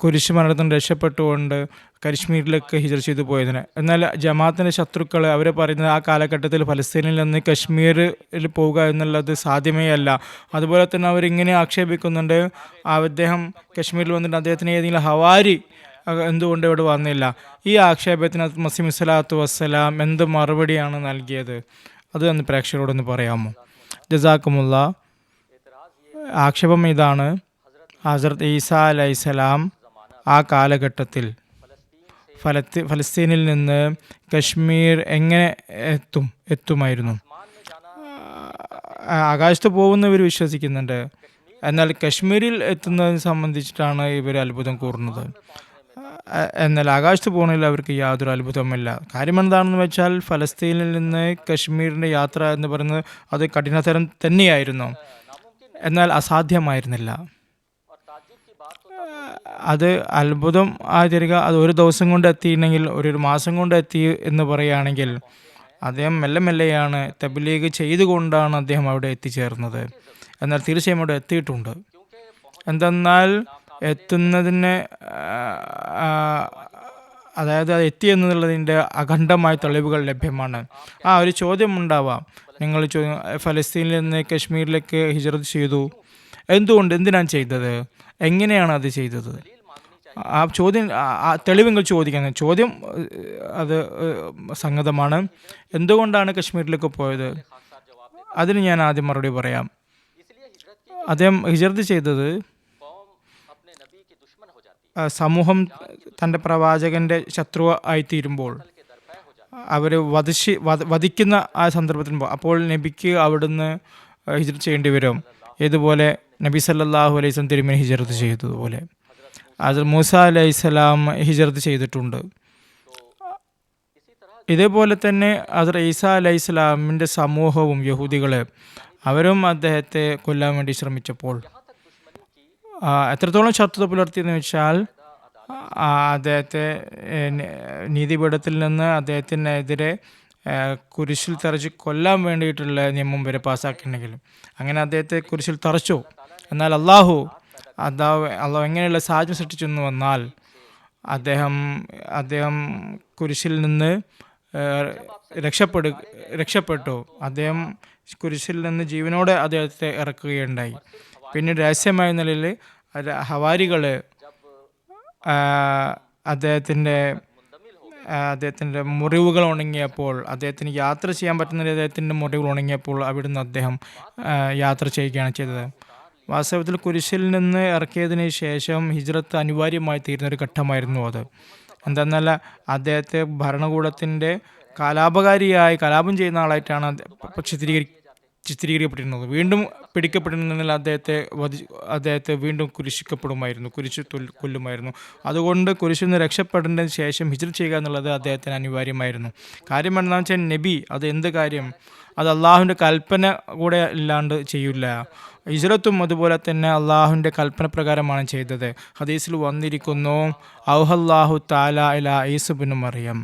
കുരിശുമരണത്തിന് രക്ഷപ്പെട്ടുകൊണ്ട് കശ്മീരിലേക്ക് ഹിജറ ചെയ്തു പോയതിന്. എന്നാൽ ജമാഅത്തിൻ്റെ ശത്രുക്കൾ അവർ പറയുന്നത് ആ കാലഘട്ടത്തിൽ ഫലസ്തീനിൽ നിന്ന് കശ്മീരിൽ പോവുക എന്നുള്ളത് സാധ്യമേ അല്ല. അതുപോലെ തന്നെ അവരിങ്ങനെ ആക്ഷേപിക്കുന്നുണ്ട്, അദ്ദേഹം കശ്മീരിൽ വന്നിട്ട് അദ്ദേഹത്തിന് ഏതെങ്കിലും ഹവാരി എന്തുകൊണ്ട് ഇവിടെ വന്നില്ല. ഈ ആക്ഷേപത്തിന് മസീഹ് സ്വലാത്തു വസ്സലാം എന്ത് മറുപടിയാണ് നൽകിയത്? അത് ഒന്ന് പ്രേക്ഷകരോടൊന്ന് പറയാമോ? ജസാക്കുമുള്ള. ആക്ഷേപം ഇതാണ്, ഹസ്രത്ത് ഈസാ അലൈഹിസ്സലാം ആ കാലഘട്ടത്തിൽ ഫലസ്തീനിൽ നിന്ന് കശ്മീർ എങ്ങനെ എത്തുമായിരുന്നു? ആകാശത്ത് പോകുന്നവർ വിശ്വസിക്കുന്നുണ്ട്, എന്നാൽ കശ്മീരിൽ എത്തുന്നതിനെ സംബന്ധിച്ചിട്ടാണ് ഇവർ അത്ഭുതം കൂറുന്നത്. എന്നാൽ ആകാശത്ത് പോകുന്നതിൽ അവർക്ക് യാതൊരു അത്ഭുതമില്ല. കാര്യം എന്താണെന്ന് വെച്ചാൽ ഫലസ്തീനിൽ നിന്ന് കശ്മീരിൻ്റെ യാത്ര എന്ന് പറയുന്നത് അത് കഠിനതരം തന്നെയായിരുന്നു, എന്നാൽ അസാധ്യമായിരുന്നില്ല. അത് അത്ഭുതം ആചരിക അത് ഒരു ദിവസം കൊണ്ട് എത്തിയിട്ടുണ്ടെങ്കിൽ ഒരു മാസം കൊണ്ട് എത്തി എന്ന് പറയുകയാണെങ്കിൽ അദ്ദേഹം മെല്ലെ മെല്ലെയാണ് തബ്ലീഗ് ചെയ്തുകൊണ്ടാണ് അദ്ദേഹം അവിടെ എത്തിച്ചേർന്നത്. എന്നാൽ തീർച്ചയായും അവിടെ എത്തിയിട്ടുണ്ട്. എന്തെന്നാൽ എത്തുന്നതിന് അതായത് അത് എത്തി എന്നുള്ളതിൻ്റെ അഖണ്ഡമായ തെളിവുകൾ ലഭ്യമാണ്. ഒരു ചോദ്യം ഉണ്ടാവാം, നിങ്ങൾ ഫലസ്തീനിൽ നിന്ന് കശ്മീരിലേക്ക് ഹിജ്റത്ത് ചെയ്തു, എന്തിനാണ് ചെയ്തത്, എങ്ങനെയാണ് അത് ചെയ്തത്? ആ ചോദ്യം തെളിവുകൾ ചോദിക്കുന്നത് ചോദ്യം അത് സംഗതമാണ്. എന്തുകൊണ്ടാണ് കശ്മീരിലേക്ക് പോയത്? അതിന് ഞാൻ ആദ്യം മറുപടി പറയാം. അദ്ദേഹം ഹിജ്റത്ത് ചെയ്തത് സമൂഹം തൻ്റെ പ്രവാചകൻ്റെ ശത്രു ആയിത്തീരുമ്പോൾ, അവർ വധിക്കുന്ന ആ സന്ദർഭത്തിൽ അപ്പോൾ നബിക്ക് അവിടുന്ന് ഹിജ്റത്ത് ചെയ്യേണ്ടി വരും. ഇതുപോലെ നബി സല്ലല്ലാഹു അലൈഹി വസല്ലം തിരുമേനി ഹിജ്റത്ത് ചെയ്തതുപോലെ അത് മൂസ അലൈഹിസ്സലാം ഹിജ്റത്ത് ചെയ്തിട്ടുണ്ട്. ഇതേപോലെ തന്നെ ഹസ്രത്ത് ഈസാ അലൈഹിസ്സലാമിൻ്റെ സമൂഹവും യഹൂദികൾ അവരും അദ്ദേഹത്തെ കൊല്ലാൻ വേണ്ടി ശ്രമിച്ചപ്പോൾ എത്രത്തോളം ശത്രുത പുലർത്തിയെന്ന് വെച്ചാൽ അദ്ദേഹത്തെ നീതിപീഠത്തിൽ നിന്ന് അദ്ദേഹത്തിനെതിരെ കുരിശിൽ തറച്ച് കൊല്ലാൻ വേണ്ടിയിട്ടുള്ള നിയമം വരെ പാസ്സാക്കിയിട്ടുണ്ടെങ്കിലും അങ്ങനെ അദ്ദേഹത്തെ കുരിശിൽ തറച്ചു. എന്നാൽ അള്ളാഹു എങ്ങനെയുള്ള സാഹചര്യം സൃഷ്ടിച്ചെന്ന് വന്നാൽ അദ്ദേഹം കുരിശിൽ നിന്ന് രക്ഷപ്പെട്ടു. അദ്ദേഹം കുരിശിൽ നിന്ന് ജീവനോടെ അദ്ദേഹത്തെ ഇറക്കുകയുണ്ടായി. പിന്നീട് രഹസ്യമായ നിലയിൽ ഹവാരികൾ അദ്ദേഹത്തിൻ്റെ മുറിവുകൾ ഉണങ്ങിയപ്പോൾ, അദ്ദേഹത്തിന് യാത്ര ചെയ്യാൻ പറ്റുന്ന അദ്ദേഹത്തിൻ്റെ മുറിവുകൾ ഉണങ്ങിയപ്പോൾ അവിടുന്ന് അദ്ദേഹം യാത്ര ചെയ്യുകയാണ് ചെയ്തത്. വാസ്തവത്തിൽ കുരിശിൽ നിന്ന് ഇറക്കിയതിന് ശേഷം ഹിജ്റത്ത് അനിവാര്യമായി തീരുന്നൊരു ഘട്ടമായിരുന്നു അത്. എന്തെന്നല്ല, അദ്ദേഹത്തെ ഭരണകൂടത്തിൻ്റെ കലാപം ചെയ്യുന്ന ആളായിട്ടാണ് ചിത്രീകരിക്കപ്പെട്ടിരുന്നത്. വീണ്ടും പിടിക്കപ്പെട്ടിരുന്നെങ്കിൽ അദ്ദേഹത്തെ വീണ്ടും കുരിശിക്കപ്പെടുമായിരുന്നു, കൊല്ലുമായിരുന്നു. അതുകൊണ്ട് കുരിശിൽ നിന്ന് രക്ഷപ്പെടേണ്ടതിന് ശേഷം ഹിജ്റത്ത് ചെയ്യുക എന്നുള്ളത് അദ്ദേഹത്തിന് അനിവാര്യമായിരുന്നു. കാര്യം എന്താണെന്ന് വെച്ചാൽ നബി അത് എന്ത് കാര്യം അത് അള്ളാഹുവിൻ്റെ കൽപ്പന കൂടെ ഇല്ലാണ്ട് ചെയ്യില്ല. ഹിജ്റത്തും അതുപോലെ തന്നെ അള്ളാഹുവിൻ്റെ കൽപ്പന പ്രകാരമാണ് ചെയ്തത്. ഹദീസിൽ വന്നിരിക്കുന്നു, ഔഹല്ലാഹു തആല ഇലാ ഈസ ഇബ്നു മറിയം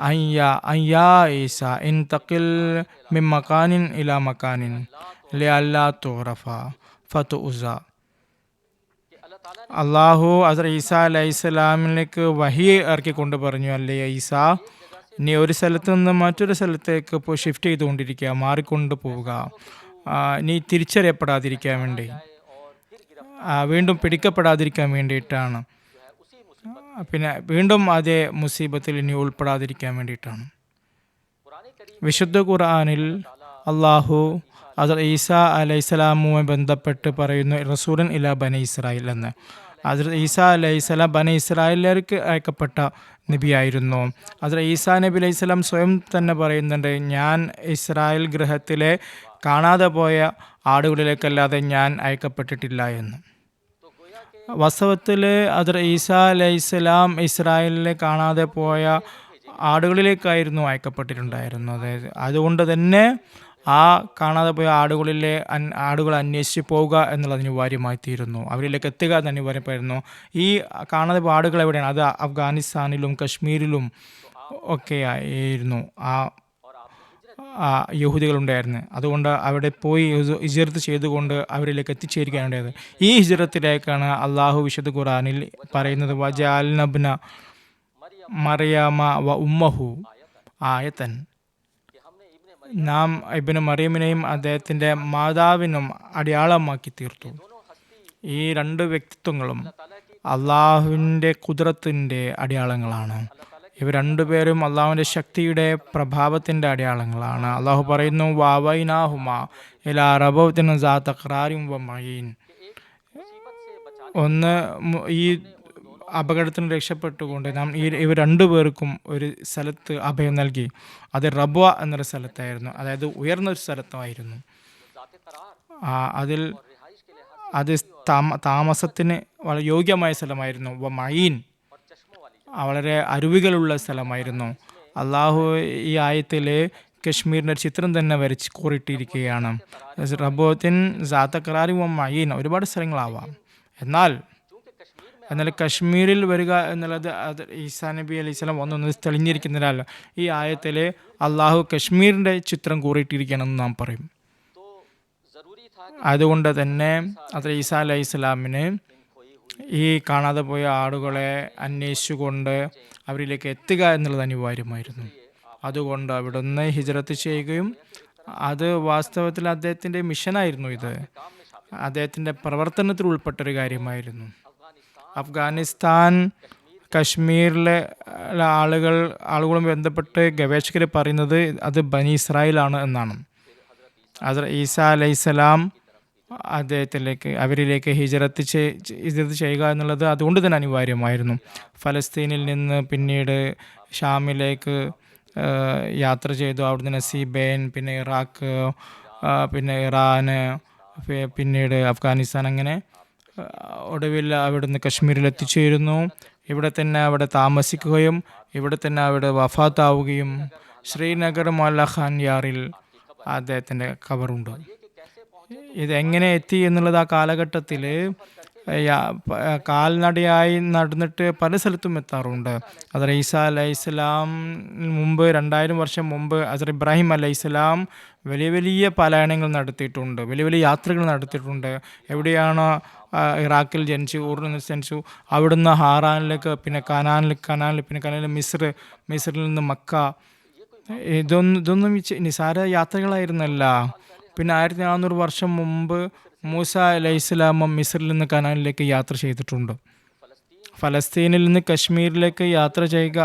അയ്യാ ഈസ ഇൻതഖിൽ മിൻ മകാനിൻ ഇലാ മകാനിൻ ലിഅല്ലാ തുറഫ ഫതുഉസ. അള്ളാഹു ഹസ്രത്ത് ഈസ അലൈഹിസ്സലാമിലേക്ക് വഹി ഇറക്കിക്കൊണ്ട് പറഞ്ഞു, അല്ലേ ഈസ, നീ ഒരു സ്ഥലത്ത് നിന്ന് മറ്റൊരു സ്ഥലത്തേക്ക് ഇപ്പോൾ ഷിഫ്റ്റ് ചെയ്തുകൊണ്ടിരിക്കുക, മാറിക്കൊണ്ട് പോവുക, നീ തിരിച്ചറിയപ്പെടാതിരിക്കാൻ വേണ്ടി, വീണ്ടും പിടിക്കപ്പെടാതിരിക്കാൻ വേണ്ടിയിട്ടാണ്, പിന്നെ വീണ്ടും അതേ മുസീബത്തിൽ ഇനി ഉൾപ്പെടാതിരിക്കാൻ വേണ്ടിയിട്ടാണ്. വിശുദ്ധ ഖുർആനിൽ അള്ളാഹു ഹസ്രത്ത് ഈസ അലൈഹിസ്സലാമുമായി ബന്ധപ്പെട്ട് പറയുന്നു, റസൂലൻ ഇലാ ബനി ഇസ്രായേൽ എന്ന്. ഹസ്രത്ത് ഈസ അലൈഹിസ്സലാം ബനി ഇസ്രായേലിലേക്ക് അയക്കപ്പെട്ട നബിയായിരുന്നു. ഹസ്രത്ത് ഈസാ നബി അലൈഹിസ്സലാം സ്വയം തന്നെ പറയുന്നുണ്ട്, ഞാൻ ഇസ്രായേൽ ഗൃഹത്തിലെ കാണാതെ പോയ ആടുകളിലേക്കല്ലാതെ ഞാൻ അയക്കപ്പെട്ടിട്ടില്ല എന്ന്. വാസ്തവത്തിൽ ഹസ്രത്ത് ഈസാ അലൈഹിസ്സലാം ഇസ്രായേലിലെ കാണാതെ പോയ ആടുകളിലേക്കായിരുന്നു അയക്കപ്പെട്ടിട്ടുണ്ടായിരുന്നത്. അതുകൊണ്ട് തന്നെ ആ കാണാതെ പോയ ആടുകൾ അന്വേഷിച്ച് പോവുക എന്നുള്ളത് അനിവാര്യമായി തീരുന്നു, അവരിലേക്ക് എത്തുക എന്ന് അനിവാര്യമായിരുന്നു. ഈ കാണാതെ പോയ ആടുകൾ എവിടെയാണ്? അത് അഫ്ഗാനിസ്ഥാനിലും കശ്മീരിലും ഒക്കെ ആയിരുന്നു ആ യഹൂദികളുണ്ടായിരുന്നു. അതുകൊണ്ട് അവിടെ പോയി ഹിജ്റത്ത് ചെയ്തുകൊണ്ട് അവരിലേക്ക് എത്തിച്ചേരുകയാണുണ്ടായത്. ഈ ഹിജ്റത്തിലേക്കാണ് അള്ളാഹു വിശുദ്ധ ഖുർആനിൽ പറയുന്നത്, വജഅൽനബ്ന മറിയമ വ ഉമ്മഹു ആയതൻ. നാം ഇബ്നു മറിയമിനെയും അദ്ദേഹത്തിൻ്റെ മാതാവിനും അടയാളമാക്കി തീർത്തു. ഈ രണ്ട് വ്യക്തിത്വങ്ങളും അള്ളാഹുവിൻ്റെ ഖുദ്റത്തിൻ്റെ അടയാളങ്ങളാണ്. ഇവർ രണ്ടുപേരും അള്ളാഹുവിൻ്റെ ശക്തിയുടെ പ്രഭാവത്തിൻ്റെ അടയാളങ്ങളാണ്. അള്ളാഹു പറയുന്നു, വഅവൈനാഹുമ ഇലാ റബവത്തിൻ സാത ഖറാരിൻ വ മഈൻ. ഒന്ന്, ഈ അപകടത്തിന് രക്ഷപ്പെട്ടുകൊണ്ട് നാം ഇവർ രണ്ടുപേർക്കും ഒരു സ്ഥലത്ത് അഭയം നൽകി. അത് റബ്വ എന്നൊരു സ്ഥലത്തായിരുന്നു, അതായത് ഉയർന്നൊരു സ്ഥലത്തായിരുന്നു. അത് താമസത്തിന് വളരെ യോഗ്യമായ സ്ഥലമായിരുന്നു. വ മഈൻ, വളരെ അരുവികളുള്ള സ്ഥലമായിരുന്നു. അള്ളാഹു ഈ ആയത്തിൽ കശ്മീരിൻ്റെ ഒരു ചിത്രം തന്നെ വരച്ച് കോറിയിട്ടിരിക്കുകയാണ്. റബോത്തിൻ സാത്ത ഖറാരി വ മഈൻ, ഒരുപാട് സ്ഥലങ്ങളാവാം. എന്നാൽ കശ്മീരിൽ വരിക എന്നുള്ളത് അത് ഈസാ നബി അലൈഹി സ്വലാം വന്നൊന്ന് തെളിഞ്ഞിരിക്കുന്നതിനാൽ ഈ ആയത്തിൽ അള്ളാഹു കശ്മീരിൻ്റെ ചിത്രം കൂറിയിട്ടിരിക്കുകയാണെന്ന് നാം പറയും. അതുകൊണ്ട് തന്നെ അത് ഈസാ അലൈഹി സ്വലാമിന് ഈ കാണാതെ പോയ ആടുകളെ അന്വേഷിച്ചുകൊണ്ട് അവരിലേക്ക് എത്തുക എന്നുള്ളത് അനിവാര്യമായിരുന്നു. അതുകൊണ്ട് അവിടുന്ന് ഹിജ്റത്ത് ചെയ്യുകയും അത് വാസ്തവത്തിൽ അദ്ദേഹത്തിൻ്റെ മിഷനായിരുന്നു. ഇത് അദ്ദേഹത്തിൻ്റെ പ്രവർത്തനത്തിൽ ഉൾപ്പെട്ടൊരു കാര്യമായിരുന്നു. അഫ്ഗാനിസ്ഥാൻ കശ്മീരിലെ ആളുകളും ബന്ധപ്പെട്ട് ഗവേഷകർ പറയുന്നത് അത് ബനി ഇസ്രായേലാണ് എന്നാണ്. ഹസ്രത്ത് ഈസാ അലൈഹിസ്സലാം അവരിലേക്ക് ഹിജ്റത്ത് ചെയ്യുക എന്നുള്ളത് അതുകൊണ്ട് തന്നെ അനിവാര്യമായിരുന്നു. ഫലസ്തീനിൽ നിന്ന് പിന്നീട് ഷാമിലേക്ക് യാത്ര ചെയ്തു. അവിടുന്ന് നസീബേൻ, പിന്നെ ഇറാഖ്, പിന്നെ ഇറാന്, പിന്നീട് അഫ്ഗാനിസ്ഥാൻ, അങ്ങനെ ഒടുവിൽ അവിടുന്ന് കശ്മീരിൽ എത്തിച്ചേരുന്നു. ഇവിടെ തന്നെ അവിടെ താമസിക്കുകയും ഇവിടെ തന്നെ അവിടെ വഫാത്താവുകയും ശ്രീനഗർ മൊല്ല ഖാൻ യാറിൽ അദ്ദേഹത്തിൻ്റെ ഖബറുണ്ട്. ഇതെങ്ങനെ എത്തി എന്നുള്ളത് ആ കാലഘട്ടത്തിൽ കാൽനടയായി നടന്നിട്ട് പല സ്ഥലത്തും എത്താറുണ്ട്. ഹസ്രത്ത് ഈസാ അലൈഹിസ്സലാം മുമ്പ് 2000 വർഷം മുമ്പ് ഹസ്രത്ത് ഇബ്രാഹിം അലൈഹിസ്സലാം വലിയ വലിയ പലായനങ്ങൾ നടത്തിയിട്ടുണ്ട്, വലിയ വലിയ യാത്രകൾ നടത്തിയിട്ടുണ്ട്. എവിടെയാണോ ഇറാഖിൽ ജനിച്ചു, ഊറിൽ ജനിച്ചു, അവിടുന്ന് ഹാറാനിലേക്ക്, പിന്നെ കനാനിൽ മിസ്രിൽ നിന്ന് മക്ക. ഇതൊന്നും നിസാര യാത്രകളായിരുന്നല്ല. പിന്നെ 1400 വർഷം മുമ്പ് മൂസ അലൈഹിസ്സലാമും മിസ്രിൽ നിന്ന് കനാനിലേക്ക് യാത്ര ചെയ്തിട്ടുണ്ട്. ഫലസ്തീനിൽ നിന്ന് കശ്മീരിലേക്ക് യാത്ര ചെയ്യുക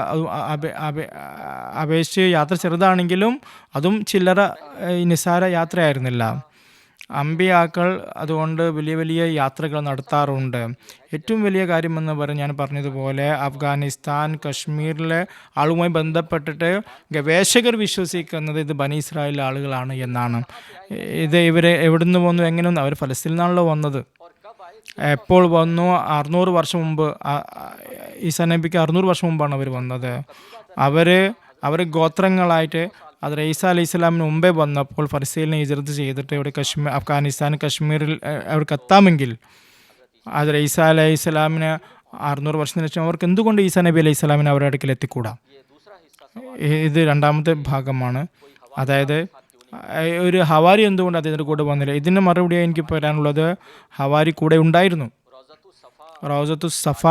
അപേക്ഷിച്ച് യാത്ര ചെറുതാണെങ്കിലും അതും ചില്ലറ നിസാര യാത്രയായിരുന്നില്ല. അമ്പിയാക്കൾ അതുകൊണ്ട് വലിയ വലിയ യാത്രകൾ നടത്താറുണ്ട്. ഏറ്റവും വലിയ കാര്യമെന്ന് ഞാൻ പറഞ്ഞതുപോലെ അഫ്ഗാനിസ്ഥാൻ കശ്മീരിലെ ആളുമായി ബന്ധപ്പെട്ടിട്ട് ഗവേഷകർ വിശ്വസിക്കുന്നത് ഇത് ബനി ഇസ്രായേൽ ആളുകളാണ് എന്നാണ്. ഇവരെ എവിടുന്ന് വന്നു, എങ്ങനെ വന്നു? അവർ ഫലസ്തീനിൽ നിന്നാണല്ലോ വന്നത്. എപ്പോൾ വന്നു? 600 വർഷം മുമ്പ്. ഈസാ നബിക്ക് 600 വർഷം മുമ്പാണ് അവർ വന്നത്. അവർ ഗോത്രങ്ങളായിട്ട് അത് ഈസാ അലൈഹി സ്വലാമിന് മുമ്പേ വന്നപ്പോൾ ഫലസ്തീനിനെ ഹിജ്റത്ത് ചെയ്തിട്ട് ഇവിടെ അഫ്ഗാനിസ്ഥാൻ കശ്മീരിൽ അവർക്ക് എത്താമെങ്കിൽ അത് ഈസാ അലൈഹി സ്വലാമിന് 600 വർഷത്തിന് ശേഷം അവർക്ക് എന്തുകൊണ്ട് ഈസാ നബി അലൈഹി സ്വലാമിന് അവരുടെ അടുക്കൽ എത്തിക്കൂടാ? ഇത് രണ്ടാമത്തെ ഭാഗമാണ്. അതായത് ഒരു ഹവാരി എന്തുകൊണ്ട് അദ്ദേഹത്തിൻ്റെ കൂടെ വന്നില്ല? ഇതിന് മറുപടിയായി എനിക്ക് പറയാനുള്ളത്, ഹവാരി കൂടെ ഉണ്ടായിരുന്നു. റൗസത്തു സഫ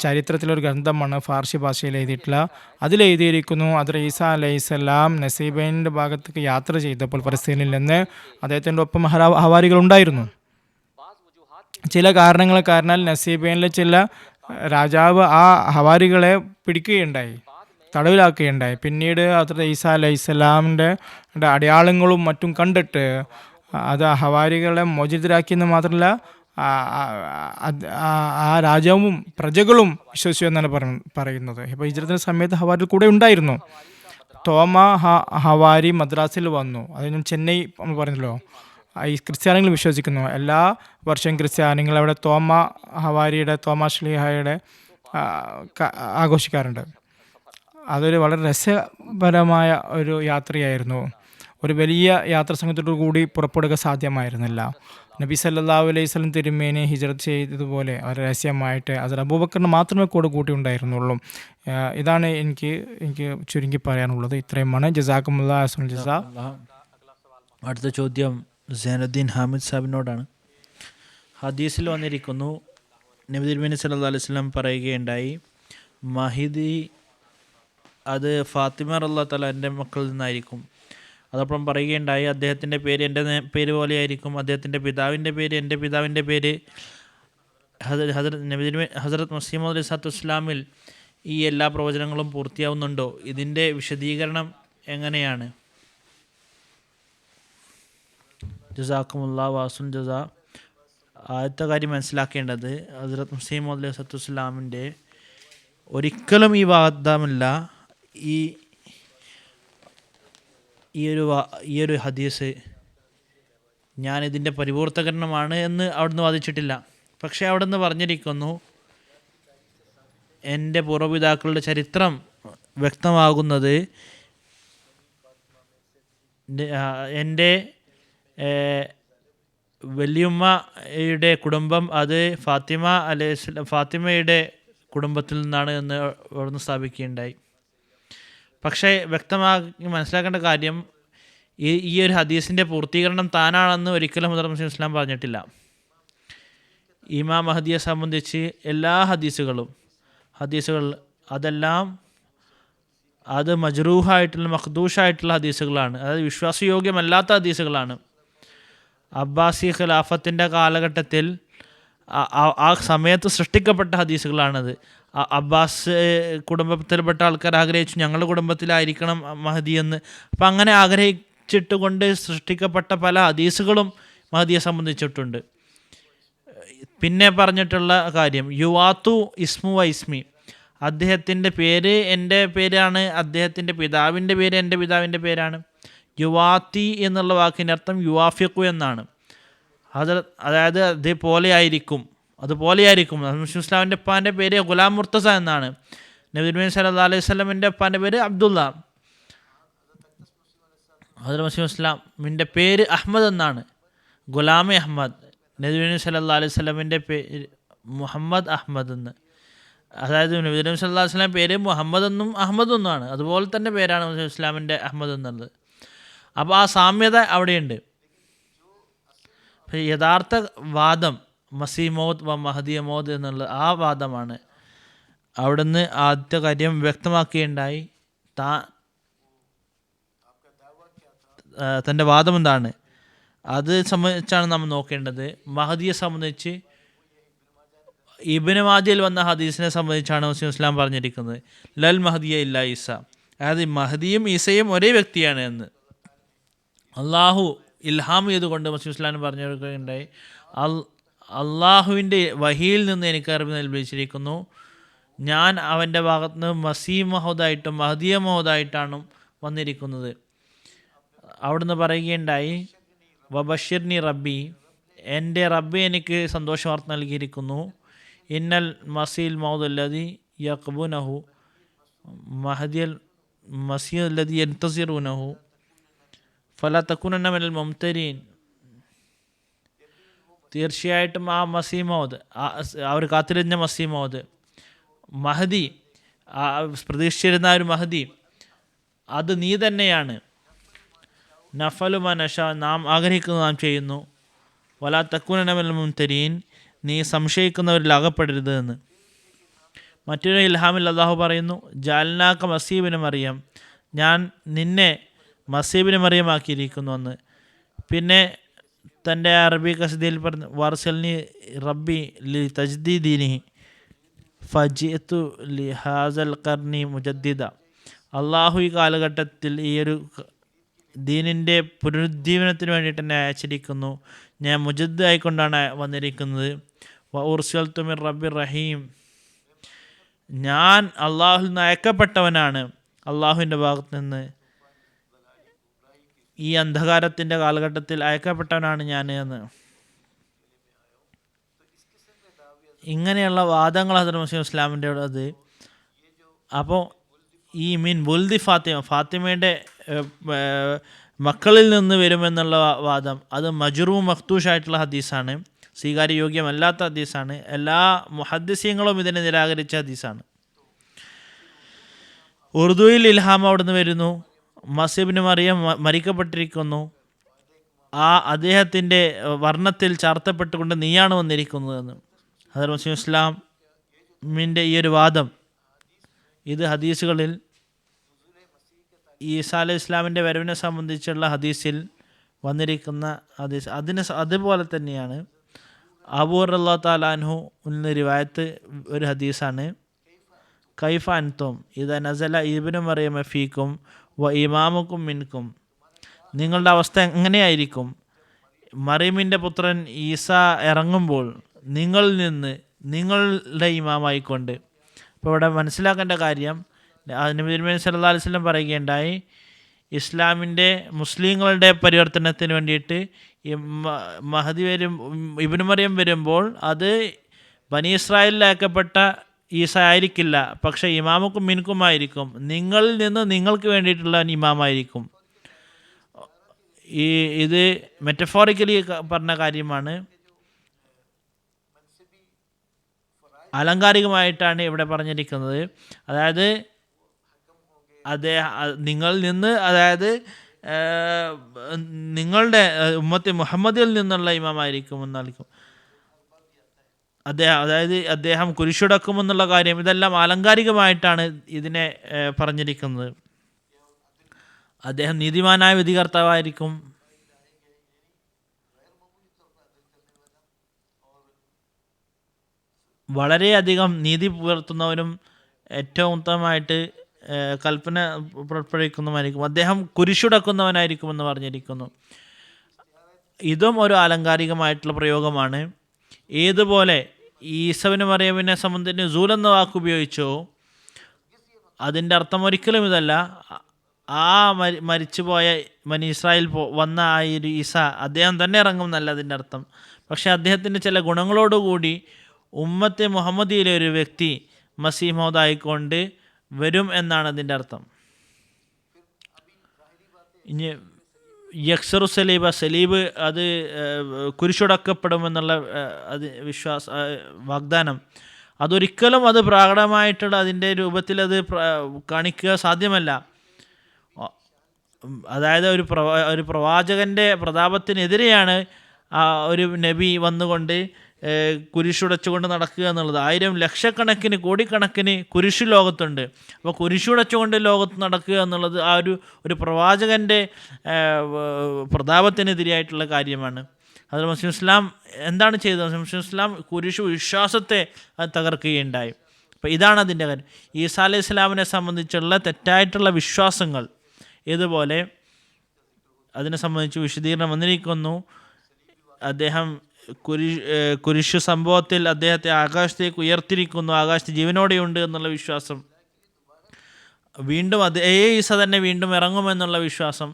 ചരിത്രത്തിലൊരു ഗ്രന്ഥമാണ്, ഫാർസി ഭാഷയിൽ എഴുതിയിട്ടുള്ള. അതിലെഴുതിയിരിക്കുന്നു, അതിൽ ഈസാ അലൈഹിസ്സലാം നസീബൈൻ്റെ ഭാഗത്തേക്ക് യാത്ര ചെയ്തപ്പോൾ ഫലസ്തീനിൽ നിന്ന് അദ്ദേഹത്തിൻ്റെ ഒപ്പം ഹവാരികൾ ഉണ്ടായിരുന്നു. ചില കാരണങ്ങൾ നസീബൈനിലെ ചില രാജാവ് ആ ഹവാരികളെ പിടിക്കുകയുണ്ടായി, തടവിലാക്കുകയുണ്ടായി. പിന്നീട് അത് ഈസാ അലൈഹിസ്സലാമിൻ്റെ അടയാളങ്ങളും മറ്റും കണ്ടിട്ട് അത് ഹവാരികളെ മോചിതരാക്കിയെന്ന് മാത്രമല്ല ആ രാജാവും പ്രജകളും വിശ്വസിച്ചു എന്നാണ് പറയുന്നത്. ഇപ്പോൾ ഹിജ്റത്തിന്റെ സമയത്ത് ഹവാരി കൂടെ ഉണ്ടായിരുന്നു. തോമ ഹവാരി മദ്രാസിൽ വന്നു. അതിന് ചെന്നൈ നമ്മൾ പറഞ്ഞല്ലോ, ഈ ക്രിസ്ത്യാനികൾ വിശ്വസിക്കുന്നു. എല്ലാ വർഷവും ക്രിസ്ത്യാനികൾ അവിടെ തോമാ ശ്ലീഹായുടെ ആഘോഷിക്കാറുണ്ട്. അതൊരു വളരെ രസപരമായ ഒരു യാത്രയായിരുന്നു. ഒരു വലിയ യാത്രാ സംഘത്തോടു കൂടി പുറപ്പെടുക സാധ്യമായിരുന്നില്ല. നബി സല്ലല്ലാഹു അലൈഹി വസല്ലം തിരുമേനി ഹിജ്റത്ത് ചെയ്തതുപോലെ വളരെ രഹസ്യമായിട്ട് അത് അബൂബക്കറിന് മാത്രമേ കൂടെ കൂട്ടി ഉണ്ടായിരുന്നുള്ളൂ. ഇതാണ് എനിക്ക് ചുരുങ്ങി പറയാനുള്ളത്. ഇത്രയുമാണ്. ജസാക്കുമുല്ലാഹ് ഹസനുൽ ജസാ. അടുത്ത ചോദ്യം സൈനുദ്ദീൻ ഹാമിദ് സാഹിബിനോടാണ്. ഹദീസിൽ വന്നിരിക്കുന്നു, നബി തിരുമേനി സല്ലല്ലാഹു അലൈഹി വസല്ലം പറയുകയുണ്ടായി, മഹിദി അത് ഫാത്തിമ റളിയല്ലാഹു തആല എൻ്റെ മക്കളിൽ നിന്നായിരിക്കും. അതോടൊപ്പം പറയുകയുണ്ടായി, അദ്ദേഹത്തിൻ്റെ പേര് എൻ്റെ പേര് പോലെയായിരിക്കും, അദ്ദേഹത്തിൻ്റെ പിതാവിൻ്റെ പേര് എൻ്റെ പിതാവിൻ്റെ പേര്. ഹസ്രത്ത് മസീഹ് മൗഊദ് അലൈഹിസ്സലാത്തു വസ്സലാമിൽ ഈ എല്ലാ പ്രവചനങ്ങളും പൂർത്തിയാവുന്നുണ്ടോ? ഇതിൻ്റെ വിശദീകരണം എങ്ങനെയാണ്? ജസാക്കുമുല്ലാഹ് വാസുൽ ജസാ. ആദ്യത്തെ കാര്യം മനസ്സിലാക്കേണ്ടത്, ഹസ്രത്ത് മസീഹ് മൗഊദ് അലൈഹിസ്സലാത്തു വസ്സലാമിൻ്റെ ഒരിക്കലും ഈ വാദമില്ല, ഈ ഒരു ഹദീസ് ഞാനിതിൻ്റെ പരിപൂർത്തകരണമാണ് എന്ന് അവിടുന്ന് വാദിച്ചിട്ടില്ല. പക്ഷേ അവിടുന്ന് പറഞ്ഞിരിക്കുന്നു, എൻ്റെ പൂർവ്വപിതാക്കളുടെ ചരിത്രം വ്യക്തമാകുന്നത് എൻ്റെ വലിയുമ്മയുടെ കുടുംബം അത് ഫാത്തിമയുടെ കുടുംബത്തിൽ നിന്നാണ് എന്ന് അവിടുന്ന് സ്ഥാപിക്കുകയുണ്ടായി. പക്ഷേ വ്യക്തമാക്കി മനസ്സിലാക്കേണ്ട കാര്യം, ഈ ഒരു ഹദീസിൻ്റെ പൂർത്തീകരണം താനാണെന്ന് ഒരിക്കലും ഹദറത്ത് മസീഹ് ഇസ്ലാം പറഞ്ഞിട്ടില്ല. ഇമാം മഹദിയെ സംബന്ധിച്ച് എല്ലാ ഹദീസുകൾ അതെല്ലാം അത് മജ്റൂഹായിട്ടുള്ള മഖ്ദൂഷായിട്ടുള്ള ഹദീസുകളാണ്. അതായത് വിശ്വാസയോഗ്യമല്ലാത്ത ഹദീസുകളാണ്. അബ്ബാസി ഖിലാഫത്തിൻ്റെ കാലഘട്ടത്തിൽ ആ സമയത്ത് സൃഷ്ടിക്കപ്പെട്ട ഹദീസുകളാണത്. അബ്ബാസ് കുടുംബത്തിൽപ്പെട്ട ആൾക്കാർ ആഗ്രഹിച്ചു ഞങ്ങളുടെ കുടുംബത്തിലായിരിക്കണം മഹദി എന്ന്. അപ്പം അങ്ങനെ ആഗ്രഹിച്ചിട്ടുകൊണ്ട് സൃഷ്ടിക്കപ്പെട്ട പല ഹദീസുകളും മഹദിയെ സംബന്ധിച്ചിട്ടുണ്ട്. പിന്നെ പറഞ്ഞിട്ടുള്ള കാര്യം, യുവാത്തു ഇസ്മു വ ഇസ്മി, അദ്ദേഹത്തിൻ്റെ പേര് എൻ്റെ പേരാണ്, അദ്ദേഹത്തിൻ്റെ പിതാവിൻ്റെ പേര് എൻ്റെ പിതാവിൻ്റെ പേരാണ്. യുവാത്തി എന്നുള്ള വാക്കിൻ്റെ അർത്ഥം യുവാഫിഖു എന്നാണ്. അതായത് അതുപോലെയായിരിക്കും. മുസ്ലിം ഇസ്ലാമിൻ്റെ ഉപ്പാൻ്റെ പേര് ഗുലാം മുർത്തസ എന്നാണ്. നബി തിരുമേനി സല്ലല്ലാഹു അലൈഹി വസല്ലമിൻ്റെ ഉപ്പാൻ്റെ പേര് അബ്ദുള്ള. ഹദ്റത്ത് മസീഹ് ഇസ്ലാമിൻ്റെ പേര് അഹ്മദ് എന്നാണ്, ഗുലാമി അഹ്മദ്. നബി തിരുമേനി സല്ലല്ലാഹു അലൈഹി വസല്ലമിൻ്റെ പേര് മുഹമ്മദ് അഹ്മദ് എന്ന്. അതായത് നബി തിരുമേനി സല്ലല്ലാഹു അലൈഹി വസല്ലം പേര് മുഹമ്മദ് എന്നും അഹമ്മദ് എന്നുമാണ്. അതുപോലെ തന്നെ പേരാണ് മുസ്ലിം ഇസ്ലാമിൻ്റെ അഹ്മദ് എന്നുള്ളത്. അപ്പോൾ ആ സാമ്യത അവിടെയുണ്ട്. യഥാർത്ഥ വാദം മസീഹ് മൗദ് വ മഹദി മൗദ് എന്നുള്ള ആ വാദമാണ്. അവിടുന്ന് ആദ്യത്തെ കാര്യം വ്യക്തമാക്കുകയുണ്ടായി, തൻ്റെ വാദം എന്താണ് അത് സംബന്ധിച്ചാണ് നമ്മൾ നോക്കേണ്ടത്. മഹദിയെ സംബന്ധിച്ച് ഇബ്നു മാജയിൽ വന്ന ഹദീസിനെ സംബന്ധിച്ചാണ് മുസ്ലിം ഇസ്ലാം പറഞ്ഞിരിക്കുന്നത്, ലൽ മഹദിയ ഇല്ല ഈസ, അതായത് മഹദിയും ഈസയും ഒരേ വ്യക്തിയാണ് എന്ന്. അള്ളാഹു ഇൽഹാം ചെയ്തുകൊണ്ട് മസീഹ് ഇസ്ലാം പറഞ്ഞു കൊടുക്കുകയുണ്ടായി, അള്ളാഹുവിൻ്റെ വഹിയിൽ നിന്ന് എനിക്ക് അറിവ് നൽകിയിരിക്കുന്നു, ഞാൻ അവൻ്റെ ഭാഗത്ത് നിന്ന് മസീഹ് മഹൂദായിട്ടും മഹദിയ മഹൂദായിട്ടാണ് വന്നിരിക്കുന്നത്. അവിടുന്ന് പറയുകയുണ്ടായി, വബഷിർനി റബ്ബി, എൻ്റെ റബ്ബി എനിക്ക് സന്തോഷവാർത്ത നൽകിയിരിക്കുന്നു, ഇന്നൽ മസീൽ മൗദുല്ലദി യഖ്ബുനഹു മഹദിയൽ മസീഹുല്ലദി യൻതസിറുനഹു ഫലാ തകുനന്ന മിനൽ മുംതരീൻ. തീർച്ചയായിട്ടും ആ മസീഹ് മൗദ്, അവർ കാത്തിരുന്ന മസീഹ് മൗദ്, മഹദി, പ്രതീക്ഷിച്ചിരുന്ന ഒരു മഹദി, അത് നീ തന്നെയാണ്. നഫലു മനഷ, നാം ആഗ്രഹിക്കുന്നത് നാം ചെയ്യുന്നു. വലാ തകുനന്ന മിനൽ മുംതരീൻ, നീ സംശയിക്കുന്നവരിൽ അകപ്പെടരുത് എന്ന്. മറ്റൊരു ഇൽഹാമിൽ അല്ലാഹു പറയുന്നു, ജഅൽനാക മസീബിന് മറിയം, ഞാൻ നിന്നെ മസീബിന് മറിയമാക്കിയിരിക്കുന്നു എന്ന്. പിന്നെ തൻ്റെ അറബി കസീദയിൽ പറഞ്ഞു, വർസൽനി റബ്ബി ലി തജ്ദീദീനിഹി ഫജിഅതു ലി ഹാസൽ ഖർനി മുജദ്ദിദ. അള്ളാഹു ഈ കാലഘട്ടത്തിൽ ഈ ഒരു ദീനിൻ്റെ പുനരുജ്ജീവനത്തിന് വേണ്ടിയിട്ട് എന്നെ അയച്ചിരിക്കുന്നു, ഞാൻ മുജദ്ദ് ആയിക്കൊണ്ടാണ് വന്നിരിക്കുന്നത്. വ ഉർസൽതു മിർ റബ്ബിർ റഹീം, ഞാൻ അള്ളാഹുൽ നിന്ന് അയക്കപ്പെട്ടവനാണ്, അള്ളാഹുവിൻ്റെ ഭാഗത്ത് നിന്ന് ഈ അന്ധകാരത്തിൻ്റെ കാലഘട്ടത്തിൽ അയക്കപ്പെട്ടവനാണ് ഞാൻ എന്ന്. ഇങ്ങനെയുള്ള വാദങ്ങൾ ഹദ്റത്ത് മസീഹ് ഇസ്ലാമിൻ്റെ അത്. അപ്പോൾ ഈ മീൻ ബുൽദി ഫാത്തിമ, ഫാത്തിമയുടെ മക്കളിൽ നിന്ന് വരുമെന്നുള്ള വാദം, അത് മജ്റൂ മഖ്തൂഷായിട്ടുള്ള ഹദീസാണ്, സ്വീകാര്യയോഗ്യമല്ലാത്ത ഹദീസാണ്. എല്ലാ മുഹദ്ദിസീങ്ങളും ഇതിനെ നിരാകരിച്ച ഹദീസാണ്. ഉറുദുവിൽ ഇൽഹാം അവിടുന്ന് വരുന്നു, മസീബിന് മറിയം മരിക്കപ്പെട്ടിരിക്കുന്നു, അദ്ദേഹത്തിൻ്റെ വർണ്ണത്തിൽ ചാർത്തപ്പെട്ടുകൊണ്ട് നീയാണ് വന്നിരിക്കുന്നതെന്ന്. ഹദ്റത്ത് മസീഹ് ഇസ്ലാമിൻ്റെ ഈ ഒരു വാദം, ഇത് ഹദീസുകളിൽ ഈസാ അലൈഹി ഇസ്ലാമിൻ്റെ വരവിനെ സംബന്ധിച്ചുള്ള ഹദീസിൽ വന്നിരിക്കുന്ന ഹദീസ് അതുപോലെ തന്നെയാണ്. അബൂ റളിയല്ലാഹു തആല അൻഹു എന്ന റിവായത്ത് ഒരു ഹദീസാണ്. കൈഫ അൻതും ഇദാ നസല ഇബ്നു മറിയമ ഫീക്കും വ ഇമാമുക്കും മിൻകും, നിങ്ങളുടെ അവസ്ഥ എങ്ങനെയായിരിക്കും മറിയമിൻ്റെ പുത്രൻ ഈസ ഇറങ്ങുമ്പോൾ നിങ്ങളിൽ നിന്ന് നിങ്ങളുടെ ഇമാമായിക്കൊണ്ട്. അപ്പോൾ ഇവിടെ മനസ്സിലാക്കേണ്ട കാര്യം, നബി തിരുമേനി സല്ലല്ലാഹു അലൈഹി വസല്ലം പറയുകയുണ്ടായി, ഇസ്ലാമിൻ്റെ മുസ്ലിങ്ങളുടെ പരിവർത്തനത്തിന് വേണ്ടിയിട്ട് മഹദി ഇബ്നു മറിയം വരുമ്പോൾ അത് ബനി ഇസ്രായേലിൽ അയക്കപ്പെട്ട ഈസ ആയിരിക്കില്ല, പക്ഷേ ഇമാമുക്കും മിൻകുമായിരിക്കും, നിങ്ങളിൽ നിന്ന് നിങ്ങൾക്ക് വേണ്ടിയിട്ടുള്ള ഇമാമായിരിക്കും. ഇത് മെറ്റഫോറിക്കലി പറഞ്ഞ കാര്യമാണ്, അലങ്കാരികമായിട്ടാണ് ഇവിടെ പറഞ്ഞിരിക്കുന്നത്. അതായത് നിങ്ങളിൽ നിന്ന്, അതായത് നിങ്ങളുടെ ഉമ്മത്തി മുഹമ്മദിൽ നിന്നുള്ള ഇമാമായിരിക്കും എന്നായിരിക്കും അദ്ദേഹം കുരിശുടക്കുമെന്നുള്ള കാര്യം, ഇതെല്ലാം ആലങ്കാരികമായിട്ടാണ് ഇതിനെ പറഞ്ഞിരിക്കുന്നത്. അദ്ദേഹം നീതിമാനായ വിധികർത്താവായിരിക്കും. വളരെയധികം നീതി പുലർത്തുന്നവനും ഏറ്റവും ഉത്തമമായിട്ട് കൽപ്പന പുറപ്പെടുവിക്കുന്നവനായിരിക്കും. അദ്ദേഹം കുരിശുടക്കുന്നവനായിരിക്കുമെന്ന് പറഞ്ഞിരിക്കുന്നു. ഇതും ഒരു ആലങ്കാരികമായിട്ടുള്ള പ്രയോഗമാണ്. ഏതുപോലെ ഈസവിന് മറിയമിനെ സംബന്ധിച്ച് സൂൽ എന്ന വാക്ക് ഉപയോഗിച്ചോ, അതിൻ്റെ അർത്ഥം ഒരിക്കലും ഇതല്ല. ആ മരിച്ചുപോയ ബനി ഇസ്രായേൽ വന്ന ആ ഒരു ഈസ അദ്ദേഹം തന്നെ ഇറങ്ങും എന്നല്ല അതിൻ്റെ അർത്ഥം. പക്ഷേ അദ്ദേഹത്തിൻ്റെ ചില ഗുണങ്ങളോടുകൂടി ഉമ്മത്തെ മുഹമ്മദിയിലെ ഒരു വ്യക്തി മസീഹ് മൗദായിക്കൊണ്ട് വരും എന്നാണ് അതിൻ്റെ അർത്ഥം. ഇനി യക്സറു സലീബ് അത് കുരിശുടക്കപ്പെടുമെന്നുള്ള അത് വാഗ്ദാനം, അതൊരിക്കലും അത് പ്രകടമായിട്ടുള്ള അതിൻ്റെ രൂപത്തിൽ അത് കാണിക്കുക സാധ്യമല്ല. അതായത് ഒരു പ്രവാചകൻ്റെ പ്രതാപത്തിനെതിരെയാണ് ഒരു നബി വന്നുകൊണ്ട് കുരിശുടച്ചുകൊണ്ട് നടക്കുക എന്നുള്ളത്. 1000 ലക്ഷക്കണക്കിന് കോടിക്കണക്കിന് കുരിശു ലോകത്തുണ്ട്. അപ്പോൾ കുരിശുടച്ചുകൊണ്ട് ലോകത്ത് നടക്കുക എന്നുള്ളത് ആ ഒരു പ്രവാചകൻ്റെ പ്രതാപത്തിനെതിരെയായിട്ടുള്ള കാര്യമാണ്. ഹദ്റത്ത് മസീഹ് ഇസ്ലാം എന്താണ് ചെയ്തത്? മസീഹ് ഇസ്ലാം കുരിശു വിശ്വാസത്തെ തകർക്കുകയുണ്ടായി. അപ്പോൾ ഇതാണ് അതിൻ്റെ കാര്യം. ഈസാ അലൈഹി ഇസ്ലാമിനെ സംബന്ധിച്ചുള്ള തെറ്റായിട്ടുള്ള വിശ്വാസങ്ങൾ, ഇതുപോലെ അതിനെ സംബന്ധിച്ച് വിശദീകരണം വന്നിരിക്കുന്നു. അദ്ദേഹം കുരിശു സംഭവത്തിൽ അദ്ദേഹത്തെ ആകാശത്തേക്ക് ഉയർത്തിരിക്കുന്നു, ആകാശത്ത് ജീവനോടെയുണ്ട് എന്നുള്ള വിശ്വാസം, വീണ്ടും അതേ ഈസ തന്നെ വീണ്ടും ഇറങ്ങുമെന്നുള്ള വിശ്വാസം.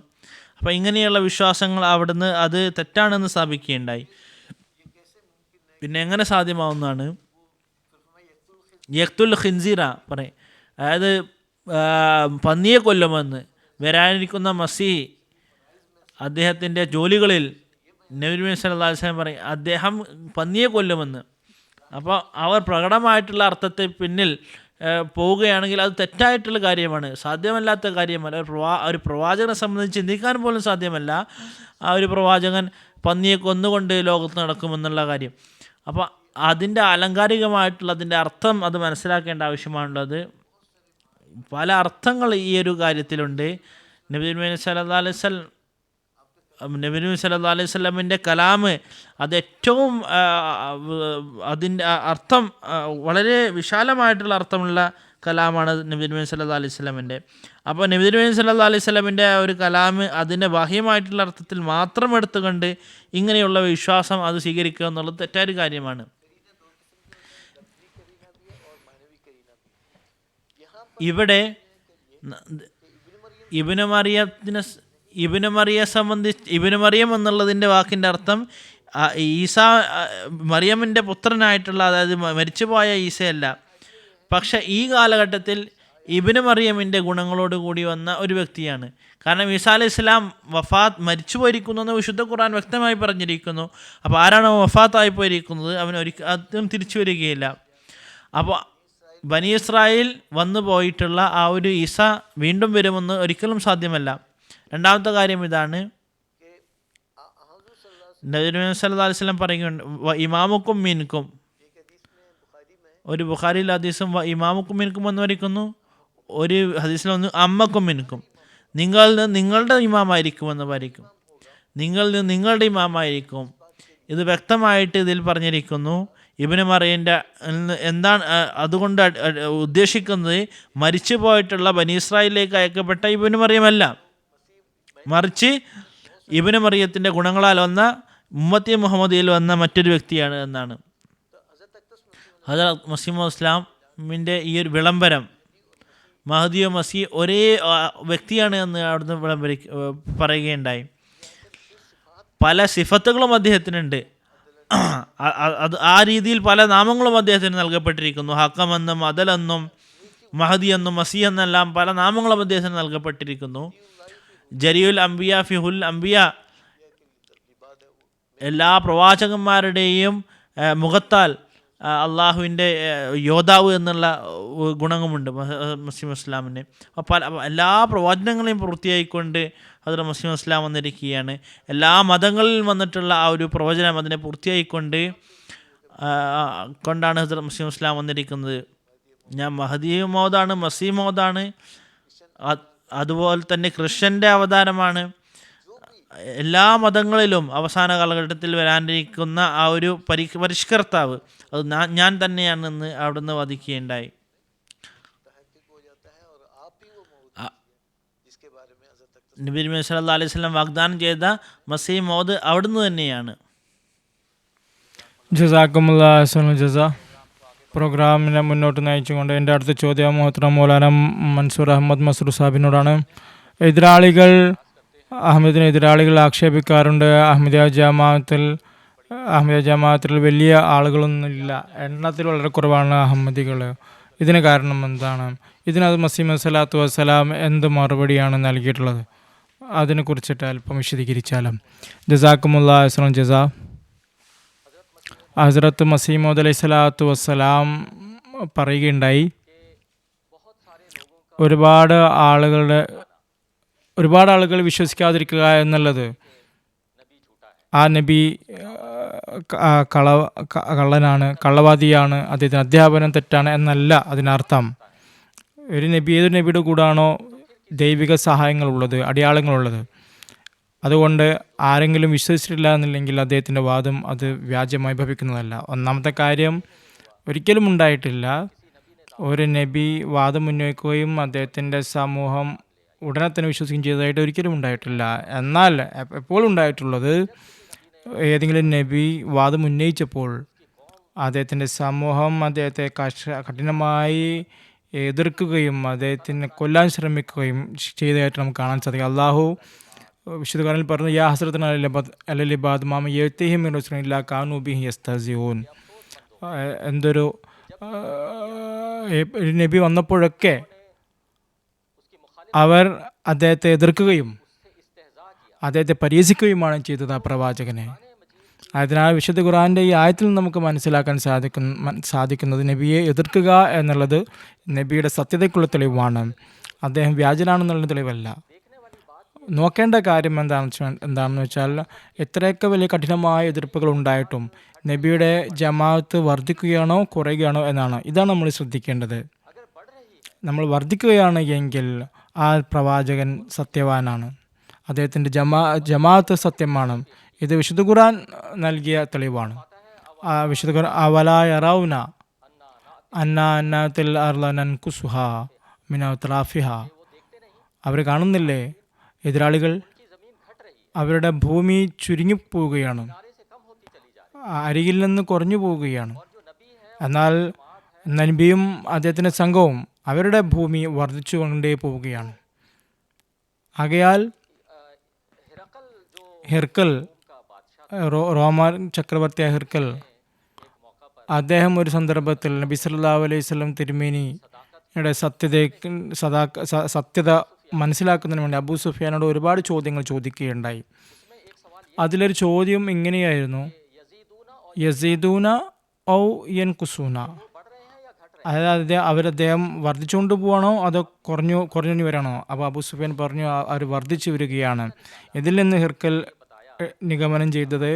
അപ്പോൾ ഇങ്ങനെയുള്ള വിശ്വാസങ്ങൾ അവിടുന്ന് അത് തെറ്റാണെന്ന് സ്ഥാപിക്കുകയുണ്ടായി. പിന്നെ എങ്ങനെ സാധ്യമാവുന്നതാണ്? യക്തുൽ ഖിൻസീറ പറയും, അതായത് പന്നിയെ കൊല്ലുമെന്ന് വരാനിരിക്കുന്ന മസീഹ് അദ്ദേഹത്തിൻ്റെ ജോലികളിൽ നബി സല്ലല്ലാഹു അലൈഹി വസല്ലം പറയും അദ്ദേഹം പന്നിയെ കൊല്ലുമെന്ന്. അപ്പോൾ അവർ പ്രകടമായിട്ടുള്ള അർത്ഥത്തെ പിന്നിൽ പോവുകയാണെങ്കിൽ അത് തെറ്റായിട്ടുള്ള കാര്യമാണ്, സാധ്യമല്ലാത്ത കാര്യമല്ല. ഒരു പ്രവാചകനെ സംബന്ധിച്ച് ചിന്തിക്കാൻ പോലും സാധ്യമല്ല ആ ഒരു പ്രവാചകൻ പന്നിയെ കൊന്നുകൊണ്ട് ലോകത്ത് നടക്കുമെന്നുള്ള കാര്യം. അപ്പോൾ അതിൻ്റെ ആലങ്കാരികമായിട്ടുള്ള അതിൻ്റെ അർത്ഥം അത് മനസ്സിലാക്കേണ്ട ആവശ്യമാണുള്ളത്. പല അർത്ഥങ്ങൾ ഈ ഒരു കാര്യത്തിലുണ്ട്. നബി സല്ലല്ലാഹു അലൈഹി വസല്ലമിൻ്റെ കലാമ് അത് ഏറ്റവും അതിൻ്റെ അർത്ഥം വളരെ വിശാലമായിട്ടുള്ള അർത്ഥമുള്ള കലാമാണ് നബി സല്ലല്ലാഹു അലൈഹി വസല്ലമിൻ്റെ. അപ്പോൾ നബി സല്ലല്ലാഹു അലൈഹി വസല്ലമിൻ്റെ ഒരു കലാമ് അതിൻ്റെ ബാഹ്യമായിട്ടുള്ള അർത്ഥത്തിൽ മാത്രം എടുത്തുകൊണ്ട് ഇങ്ങനെയുള്ള വിശ്വാസം അത് സ്വീകരിക്കുക എന്നുള്ളത് തെറ്റായൊരു കാര്യമാണ്. ഇവിടെ ഇബ്നു മറിയം എന്നുള്ളതിൻ്റെ വാക്കിൻ്റെ അർത്ഥം ഈസ മറിയമിൻ്റെ പുത്രനായിട്ടുള്ള, അതായത് മരിച്ചുപോയ ഈസയല്ല. പക്ഷെ ഈ കാലഘട്ടത്തിൽ ഇബ്നു മറിയമിൻ്റെ ഗുണങ്ങളോട് കൂടി വന്ന ഒരു വ്യക്തിയാണ്. കാരണം ഈസാ അലൈഹി ഇസ്ലാം മരിച്ചു പോയിരിക്കുന്നു എന്ന് വിശുദ്ധ ഖുർആൻ വ്യക്തമായി പറഞ്ഞിരിക്കുന്നു. അപ്പോൾ ആരാണോ വഫാത്തായി പോയിരിക്കുന്നത് അവൻ ഒരിക്കലും തിരിച്ചു വരികയില്ല. അപ്പോൾ ബനി ഇസ്രായേൽ വന്നു പോയിട്ടുള്ള ആ ഒരു ഈസ വീണ്ടും വരുമെന്ന് ഒരിക്കലും സാധ്യമല്ല. രണ്ടാമത്തെ കാര്യം ഇതാണ്, നബി സല്ലല്ലാഹു അലൈഹി വസല്ലം പറയുന്നുണ്ട് ഇമാമുക്കും മീൻക്കും, ഒരു ബുഖാരിയിൽ ഹദീസും ഇമാമുക്കും മീൻക്കും എന്ന് പറയുന്നു, ഒരു ഹദീസിലൊന്ന് അമ്മക്കും മീൻക്കും, നിങ്ങളുടെ ഇമാമായിരിക്കുമെന്ന് പറയും, നിങ്ങളുടെ ഇമാമായിരിക്കും. ഇത് വ്യക്തമായിട്ട് ഇതിൽ പറഞ്ഞിരിക്കുന്നു. ഇബ്നു മറിയൻ്റെ എന്താണ് അതുകൊണ്ട് ഉദ്ദേശിക്കുന്നത്? മരിച്ചു പോയിട്ടുള്ള ബനി ഇസ്രായേലിലേക്ക് അയക്കപ്പെട്ട ഇബ്നു മറിയമല്ല, മറിച്ച് ഇബ്നു മറിയത്തിൻ്റെ ഗുണങ്ങളാൽ വന്ന ഉമ്മത്തി മുഹമ്മദിയിൽ വന്ന മറ്റൊരു വ്യക്തിയാണ് എന്നാണ്. ഹദരത്ത് മസീഹ് മൗഊദ് ഇസ്ലാമിൻ്റെ ഈ ഒരു വിളംബരം മഹദിയോ മസീഹ് ഒരേ വ്യക്തിയാണ് എന്ന് അവിടുന്ന് പറയുകയുണ്ടായി. പല സിഫത്തുകളും അദ്ദേഹത്തിനുണ്ട്. അത് ആ രീതിയിൽ പല നാമങ്ങളും അദ്ദേഹത്തിന് നൽകപ്പെട്ടിരിക്കുന്നു. ഹക്കമെന്നും അദലെന്നും മഹദി എന്നും മസീഹ് എന്നെല്ലാം പല നാമങ്ങളും അദ്ദേഹത്തിന് നൽകപ്പെട്ടിരിക്കുന്നു. ജരിയുൽ അംബിയ ഫിഹുൽ അംബിയ, എല്ലാ പ്രവാചകന്മാരുടെയും മുഖത്താൽ അള്ളാഹുവിൻ്റെ യോദ്ധാവ് എന്നുള്ള ഗുണങ്ങളുമുണ്ട് മസീഹ് ഇസ്ലാമിന്. പല എല്ലാ പ്രവചനങ്ങളെയും പൂർത്തിയായിക്കൊണ്ട് ഹദ്റത്ത് മസീഹ് ഇസ്ലാം വന്നിരിക്കുകയാണ്. എല്ലാ മതങ്ങളിലും വന്നിട്ടുള്ള ആ ഒരു പ്രവചനം അതിനെ പൂർത്തിയായിക്കൊണ്ട് കൊണ്ടാണ് ഹദ്റത്ത് മസീഹ് ഇസ്ലാം വന്നിരിക്കുന്നത്. ഞാൻ മഹദി മൗദാണ്, മസീഹ് മൗദാണ്, അതുപോലെ തന്നെ ക്രിസ്ത്യൻ്റെ അവതാരമാണ്. എല്ലാ മതങ്ങളിലും അവസാന കാലഘട്ടത്തിൽ വരാനിരിക്കുന്ന ആ ഒരു പരിഷ്കർത്താവ് അത് ഞാൻ തന്നെയാണെന്ന് അവിടുന്ന് വാദിക്കുകയുണ്ടായി. നബി സല്ലല്ലാഹു അലൈഹി വസല്ലം വാഗ്ദാനം ചെയ്ത മസീഹ് മൗദ് അവിടുന്ന് തന്നെയാണ്. ജസാക്കുമുല്ലാ ജസാ. പ്രോഗ്രാമിനെ മുന്നോട്ട് നയിച്ചുകൊണ്ട് എൻ്റെ അടുത്ത ചോദ്യം മുഹത്തറം മൗലാന മൻസൂർ അഹമ്മദ് മസ്റൂർ സാഹിബിനോടാണ്. എതിരാളികൾ ആക്ഷേപിക്കാറുണ്ട് അഹമ്മദിയ ജമാഅത്തിൽ വലിയ ആളുകളൊന്നുമില്ല, എണ്ണത്തിൽ വളരെ കുറവാണ് അഹമ്മദികൾ. ഇതിന് കാരണം എന്താണ്? ഇതിനത് മസീഹ് സ്വലാത്തു വസ്സലാം എന്ത് മറുപടിയാണ് നൽകിയിട്ടുള്ളത്? അതിനെക്കുറിച്ചിട്ട് അല്പം വിശദീകരിച്ചാലും. ജസാക്കുമുല്ലാ ജസാ. ഹസ്രത്ത് മസീഹ് മൗഊദ് അലൈഹി സ്വലാത്തു വസ്സലാം പറയുകയുണ്ടായി, ഒരുപാട് ആളുകൾ വിശ്വസിക്കാതിരിക്കുക എന്നുള്ളത്, ആ നബി കള്ളനാണ്, കള്ളവാദിയാണ്, അദ്ദേഹത്തിന് അധ്യാപനം തെറ്റാണ് എന്നല്ല അതിനർത്ഥം. ഏതൊരു നബിയുടെ കൂടാണോ ദൈവിക സഹായങ്ങളുള്ളത്, അടയാളങ്ങളുള്ളത്, അതുകൊണ്ട് ആരെങ്കിലും വിശ്വസിച്ചിട്ടില്ല എന്നുണ്ടെങ്കിൽ അദ്ദേഹത്തിൻ്റെ വാദം അത് വ്യാജമായി ഭവിക്കുന്നതല്ല. ഒന്നാമത്തെ കാര്യം, ഒരിക്കലും ഉണ്ടായിട്ടില്ല ഒരു നബി വാദം ഉന്നയിക്കുകയും അദ്ദേഹത്തിൻ്റെ സമൂഹം ഉടനെ തന്നെ വിശ്വസിക്കുകയും ചെയ്തതായിട്ട് ഒരിക്കലും ഉണ്ടായിട്ടില്ല. എന്നാൽ എപ്പോഴും ഉണ്ടായിട്ടുള്ളത് ഏതെങ്കിലും നബി വാദം ഉന്നയിച്ചപ്പോൾ അദ്ദേഹത്തിൻ്റെ സമൂഹം അദ്ദേഹത്തെ കഠിനമായി എതിർക്കുകയും അദ്ദേഹത്തിനെ കൊല്ലാൻ ശ്രമിക്കുകയും ചെയ്തതായിട്ട് നമുക്ക് കാണാൻ സാധിക്കും. അള്ളാഹു വിശുദ്ധ ഖുർആനിൽ പറഞ്ഞു, യാ ഹസ്രത്തൻ അലലിബാദ് മാമ യത്തിഹിം ഇല്ലാ കാനൂ ബിഹി യസ്തഹ്സിഊൻ. എന്തൊരു നബി വന്നപ്പോഴൊക്കെ അവർ അദ്ദേഹത്തെ എതിർക്കുകയും അദ്ദേഹത്തെ പരിഹസിക്കുകയുമാണ് ചെയ്തത് ആ പ്രവാചകനെ. അതിനാൽ വിശുദ്ധ ഖുർആൻ്റെ ഈ ആയത്തിൽ നമുക്ക് മനസ്സിലാക്കാൻ സാധിക്കുന്നത് നബിയെ എതിർക്കുക എന്നുള്ളത് നബിയുടെ സത്യതയ്ക്കുള്ള തെളിവാണ്, അദ്ദേഹം വ്യാജനാണെന്നുള്ള തെളിവല്ല. നോക്കേണ്ട കാര്യം എന്താണെന്ന് വെച്ചാൽ എത്രയൊക്കെ വലിയ കഠിനമായ എതിർപ്പുകൾ ഉണ്ടായിട്ടും നബിയുടെ ജമാഅത്ത് വർദ്ധിക്കുകയാണോ കുറയുകയാണോ എന്നാണ്. ഇതാണ് നമ്മൾ ശ്രദ്ധിക്കേണ്ടത്. നമ്മൾ വർദ്ധിക്കുകയാണ് എങ്കിൽ ആ പ്രവാചകൻ സത്യവാനാണ്, അദ്ദേഹത്തിൻ്റെ ജമാഅത്ത് സത്യമാണ്. ഇത് വിശുദ്ധ ഖുർആൻ നൽകിയ തെളിവാണ്. വിശുദ്ധ ഖുർആൻ അവലാ യറൗന അന്നാ അന്നാത്തിൽ അർളനൻകുസുഹ മിന ത്രാഫിഹ. അവർ കാണുന്നില്ലേ, എതിരാളികൾ അവരുടെ ഭൂമി ചുരുങ്ങിപ്പോവുകയാണ്, അരികിൽ നിന്ന് കുറഞ്ഞു പോവുകയാണ്. എന്നാൽ നബിയും അദ്ദേഹത്തിൻ്റെ സംഘവും അവരുടെ ഭൂമി വർദ്ധിച്ചുകൊണ്ടേ പോവുകയാണ്. ആകയാൽ ഹിർക്കൽ, റോമൻ ചക്രവർത്തിയായ ഹിർക്കൽ, അദ്ദേഹം ഒരു സന്ദർഭത്തിൽ നബി സല്ലല്ലാഹു അലൈഹി വസല്ലം തിരുമേനിയുടെ സത്യത മനസ്സിലാക്കുന്നതിന് വേണ്ടി അബൂ സുഫിയാനോട് ഒരുപാട് ചോദ്യങ്ങൾ ചോദിക്കുകയുണ്ടായി. അതിലൊരു ചോദ്യം ഇങ്ങനെയായിരുന്നു, യസീദൂന ഔ യൻകുസൂന, അതായത് അദ്ദേഹം വർദ്ധിച്ചുകൊണ്ട് പോവാണോ അതോ കുറഞ്ഞു വരാണോ? അപ്പോൾ അബൂ സുഫിയാൻ പറഞ്ഞു അവർ വർദ്ധിച്ചു വരികയാണ്. ഇതിൽ നിന്ന് ഹിർക്കൽ നിഗമനം ചെയ്തത്,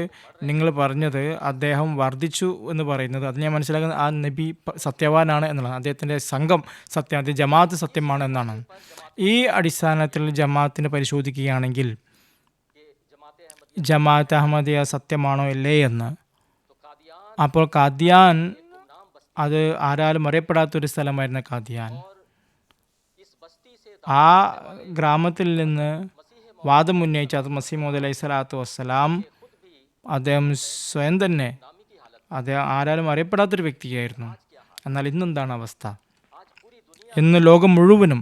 നിങ്ങൾ പറഞ്ഞത് അദ്ദേഹം വർദ്ധിച്ചു എന്ന് പറയുന്നത്, അത് ഞാൻ മനസ്സിലാക്കുന്നത് ആ നബി സത്യവാനാണ് എന്നുള്ളതാണ്, അദ്ദേഹത്തിൻ്റെ സംഘം സത്യം, ജമാഅത്ത് സത്യമാണ് എന്നാണ്. ഈ അടിസ്ഥാനത്തിൽ ജമാഅത്തിനെ പരിശോധിക്കുകയാണെങ്കിൽ ജമാഅത്ത് അഹമ്മദിയ സത്യമാണോ അല്ലേ എന്ന്, അപ്പോൾ ഖാദിയാൻ അത് ആരാലും അറിയപ്പെടാത്തൊരു സ്ഥലമായിരുന്ന ഖാദിയാൻ, ആ ഗ്രാമത്തിൽ നിന്ന് വാദം ഉന്നയിച്ച അത് മസീഹ് മൗഊദ് അലൈഹി സ്വലാത്തു വസ്സലാം, അദ്ദേഹം സ്വയം തന്നെ അദ്ദേഹം ആരാലും അറിയപ്പെടാത്തൊരു വ്യക്തിയായിരുന്നു. എന്നാൽ ഇന്നെന്താണ് അവസ്ഥ? ഇന്ന് ലോകം മുഴുവനും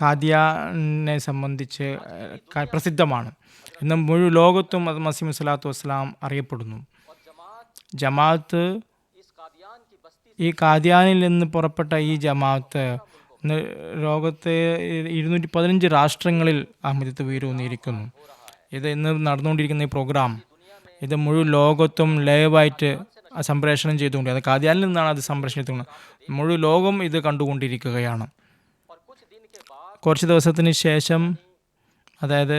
ഖാദിയാനെ സംബന്ധിച്ച് പ്രസിദ്ധമാണ്. ഇന്ന് മുഴുവൻ ലോകത്തും അത് മസീഹ് സ്വലാത്തു വസ്സലാം അറിയപ്പെടുന്നു. ജമാഅത്ത്, ഈ ഖാദിയാനിൽ നിന്ന് പുറപ്പെട്ട ഈ ജമാഅത്ത് ലോകത്തെ 215 രാഷ്ട്രങ്ങളിൽ അഹമ്മദിയത്ത് വീരൂന്നിയിരിക്കുന്നു. ഇത് ഇന്ന് നടന്നുകൊണ്ടിരിക്കുന്ന ഈ പ്രോഗ്രാം ഇത് മുഴുവൻ ലോകത്തും ലൈവായിട്ട് സംപ്രേഷണം ചെയ്തുകൊണ്ട്, അത് ഖാദിയാനിൽ നിന്നാണ് അത് സംപ്രേഷണം ചെയ്തുകൊണ്ട് മുഴുവൻ ലോകം ഇത് കണ്ടുകൊണ്ടിരിക്കുകയാണ്. കുറച്ച് ദിവസത്തിന് ശേഷം, അതായത്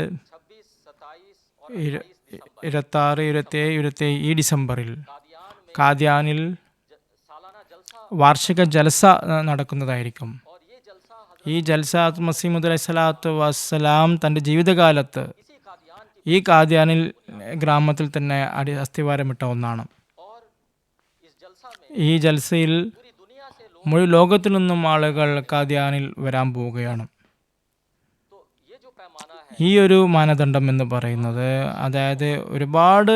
26, 27, 27 ഈ ഡിസംബറിൽ ഖാദിയാനിൽ വാർഷിക ജൽസ നടക്കുന്നതായിരിക്കും. ഈ ജൽസ മസീഹ് മൗഊദ് അലൈഹി സ്വലാത്തു വസ്സലാം തൻ്റെ ജീവിതകാലത്ത് ഈ ഖാദിയാനിൽ ഗ്രാമത്തിൽ തന്നെ അസ്ഥിവാരമിട്ട ഒന്നാണ്. ഈ ജൽസയിൽ മുഴുവൻ ലോകത്തിൽ നിന്നും ആളുകൾ ഖാദിയാനിൽ വരാൻ പോവുകയാണ്. ഈ ഒരു മാനദണ്ഡം എന്ന് പറയുന്നത്, അതായത് ഒരുപാട്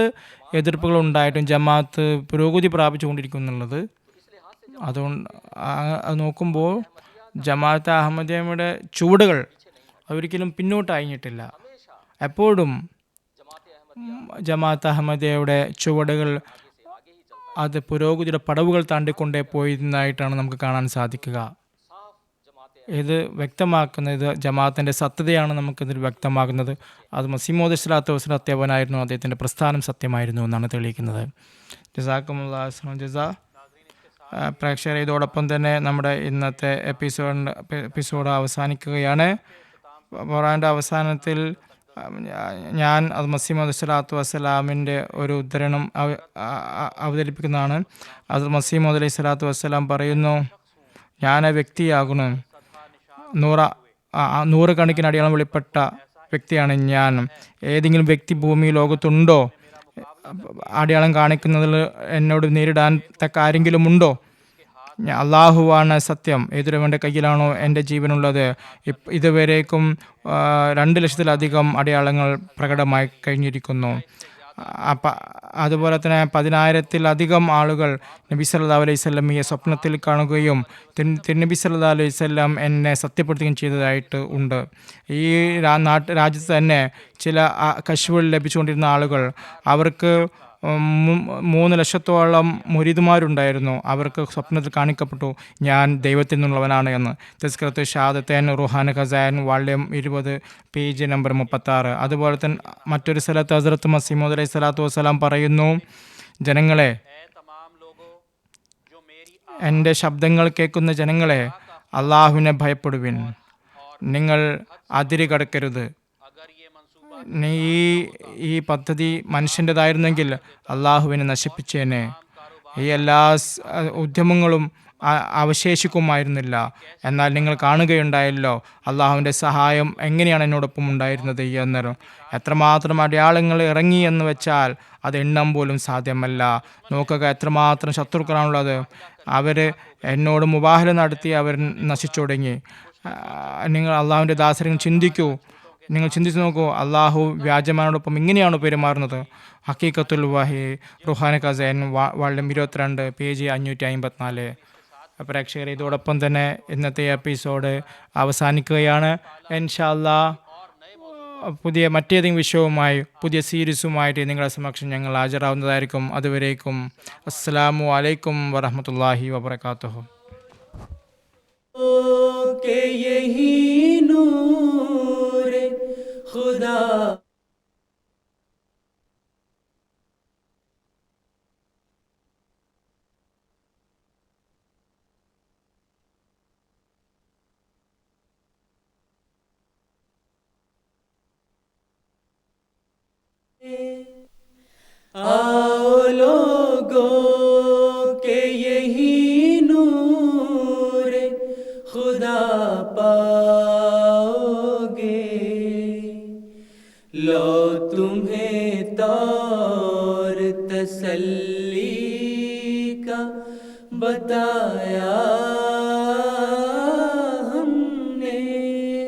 എതിർപ്പുകൾ ഉണ്ടായിട്ടും ജമാഅത്ത് പുരോഗതി പ്രാപിച്ചുകൊണ്ടിരിക്കുന്നുള്ളത്, അതുകൊണ്ട് അത് നോക്കുമ്പോൾ ജമാഅത്ത് അഹമ്മദിയയുടെ ചുവടുകൾ ഒരിക്കലും പിന്നോട്ടയഞ്ഞിട്ടില്ല. എപ്പോഴും ജമാഅത്ത് അഹമ്മദിയയുടെ ചുവടുകൾ അത് പുരോഗതിയുടെ പടവുകൾ താണ്ടിക്കൊണ്ടേ പോയിരുന്നതായിട്ടാണ് നമുക്ക് കാണാൻ സാധിക്കുക. ഇത് വ്യക്തമാക്കുന്നത് ജമാഅത്തിൻ്റെ സത്യതയാണ് നമുക്കിതിൽ വ്യക്തമാക്കുന്നത്. അത് മസീഹ് മൗഊദ് സ്വലാത്തു വസ്സലാം സത്യവാനായിരുന്നു, അദ്ദേഹത്തിൻ്റെ പ്രസ്ഥാനം സത്യമായിരുന്നു എന്നാണ് തെളിയിക്കുന്നത്. ജസാക്കുമുല്ലാഹ് ജസാ. പ്രേക്ഷകരെ, ഇതോടൊപ്പം തന്നെ നമ്മുടെ ഇന്നത്തെ എപ്പിസോഡ് അവസാനിക്കുകയാണ്. ഖുർആൻ്റെ അവസാനത്തിൽ ഞാൻ അത് മസീഹ് മൗഊദ് സ്വലാത്തു വസ്സലാമിൻ്റെ ഒരു ഉദ്ധരണം അവതരിപ്പിക്കുന്നതാണ്. അത് മസീഹ് മൗഊദ് അലൈഹി സ്വലാത്തു വസ്സലാം പറയുന്നു, ഞാൻ ആ വ്യക്തിയാകുന്നു, 100 കണക്കിന് അടയാളം വെളിപ്പെട്ട വ്യക്തിയാണ് ഞാൻ. ഏതെങ്കിലും വ്യക്തി ഭൂമി ലോകത്തുണ്ടോ അടയാളം കാണിക്കുന്നതിൽ എന്നോട് നേരിടാൻ തക്ക ആരെങ്കിലും ഉണ്ടോ? അള്ളാഹുവാണ് സത്യം, ഏതൊരുവൻ്റെ കയ്യിലാണോ എൻ്റെ ജീവനുള്ളത്. ഇതുവരേക്കും 2,00,000-ലധികം അടയാളങ്ങൾ പ്രകടമായി കഴിഞ്ഞിരിക്കുന്നു. അതുപോലെ തന്നെ 10,000-ലധികം ആളുകൾ നബി സല്ലല്ലാഹു അലൈഹി വസല്ലമയെ സ്വപ്നത്തിൽ കാണുകയും തിരുനബി സല്ലല്ലാഹു അലൈഹി വസല്ലം എന്നെ സത്യപ്പെടുത്തുകയും ചെയ്തതായിട്ട് ഉണ്ട്. ഈ രാജ്യത്ത് തന്നെ ചില കശ്ഫുകൾ ലഭിച്ചുകൊണ്ടിരുന്ന ആളുകൾ, അവർക്ക് 3 ലക്ഷത്തോളം മുരീദുമാരുണ്ടായിരുന്നു. അവർക്ക് സ്വപ്നത്തിൽ കാണിക്കപ്പെട്ടു ഞാൻ ദൈവത്തിൽ നിന്നുള്ളവനാണ് എന്ന്. തസ്കിറത്തു ഷഹാദത്തൈൻ റുഹാൻ ഖസാൻ വാള്യം 20 പേജ് നമ്പർ 36. അതുപോലെ തന്നെ മറ്റൊരു സ്ഥലത്ത് ഹസ്രത്ത് മസീഹ് മൗഊദ് അലൈഹി സ്വലാത്തു വസ്സലാം പറയുന്നു, ജനങ്ങളെ, എൻ്റെ ശബ്ദങ്ങൾ കേൾക്കുന്ന ജനങ്ങളെ, അള്ളാഹുവിനെ ഭയപ്പെടുവിൻ, നിങ്ങൾ അതിര് കടക്കരുത്. ഈ പദ്ധതി മനുഷ്യൻ്റെതായിരുന്നെങ്കിൽ അള്ളാഹുവിനെ നശിപ്പിച്ചേനെ. ഈ എല്ലാ ഉദ്യമങ്ങളും അവശേഷിക്കുമായിരുന്നില്ല. എന്നാൽ നിങ്ങൾ കാണുകയുണ്ടായല്ലോ അള്ളാഹുവിൻ്റെ സഹായം എങ്ങനെയാണ് എന്നോടൊപ്പം ഉണ്ടായിരുന്നത് എന്നേരം. എത്രമാത്രം അടയാളങ്ങൾ ഇറങ്ങി എന്ന് വെച്ചാൽ അത് എണ്ണം പോലും സാധ്യമല്ല. നോക്കുക എത്രമാത്രം ശത്രുക്കളാണുള്ളത്. അവർ എന്നോട് മുബാഹല നടത്തി അവർ നശിച്ചു തുടങ്ങി. നിങ്ങൾ അള്ളാഹുവിൻ്റെ ദാസരെ ചിന്തിക്കൂ, നിങ്ങൾ ചിന്തിച്ചു നോക്കൂ, അള്ളാഹു വ്യാജമാനോടൊപ്പം ഇങ്ങനെയാണ് പെരുമാറുന്നത്. ഹക്കീഖത്തുൽ വഹി റുഹാൻ ഖസൈൻ വാള്യം 22 പേജ് 554. പ്രേക്ഷകരെ, ഇതോടൊപ്പം തന്നെ ഇന്നത്തെ എപ്പിസോഡ് അവസാനിക്കുകയാണ്. ഇൻഷാ അല്ലാഹ് പുതിയ മറ്റേതെങ്കിലും വിഷയവുമായി പുതിയ സീരീസുമായിട്ട് നിങ്ങളുടെ സമക്ഷം ഞങ്ങൾ ഹാജരാവുന്നതായിരിക്കും. അതുവരേക്കും അസ്സലാമു അലൈക്കും വറഹ്മത്തുള്ളാഹി വബറകാതുഹു. खुदा आओ लोगों के यही नूर खुदा पाओगे, लो तुम्हें तौर तसल्ली का बताया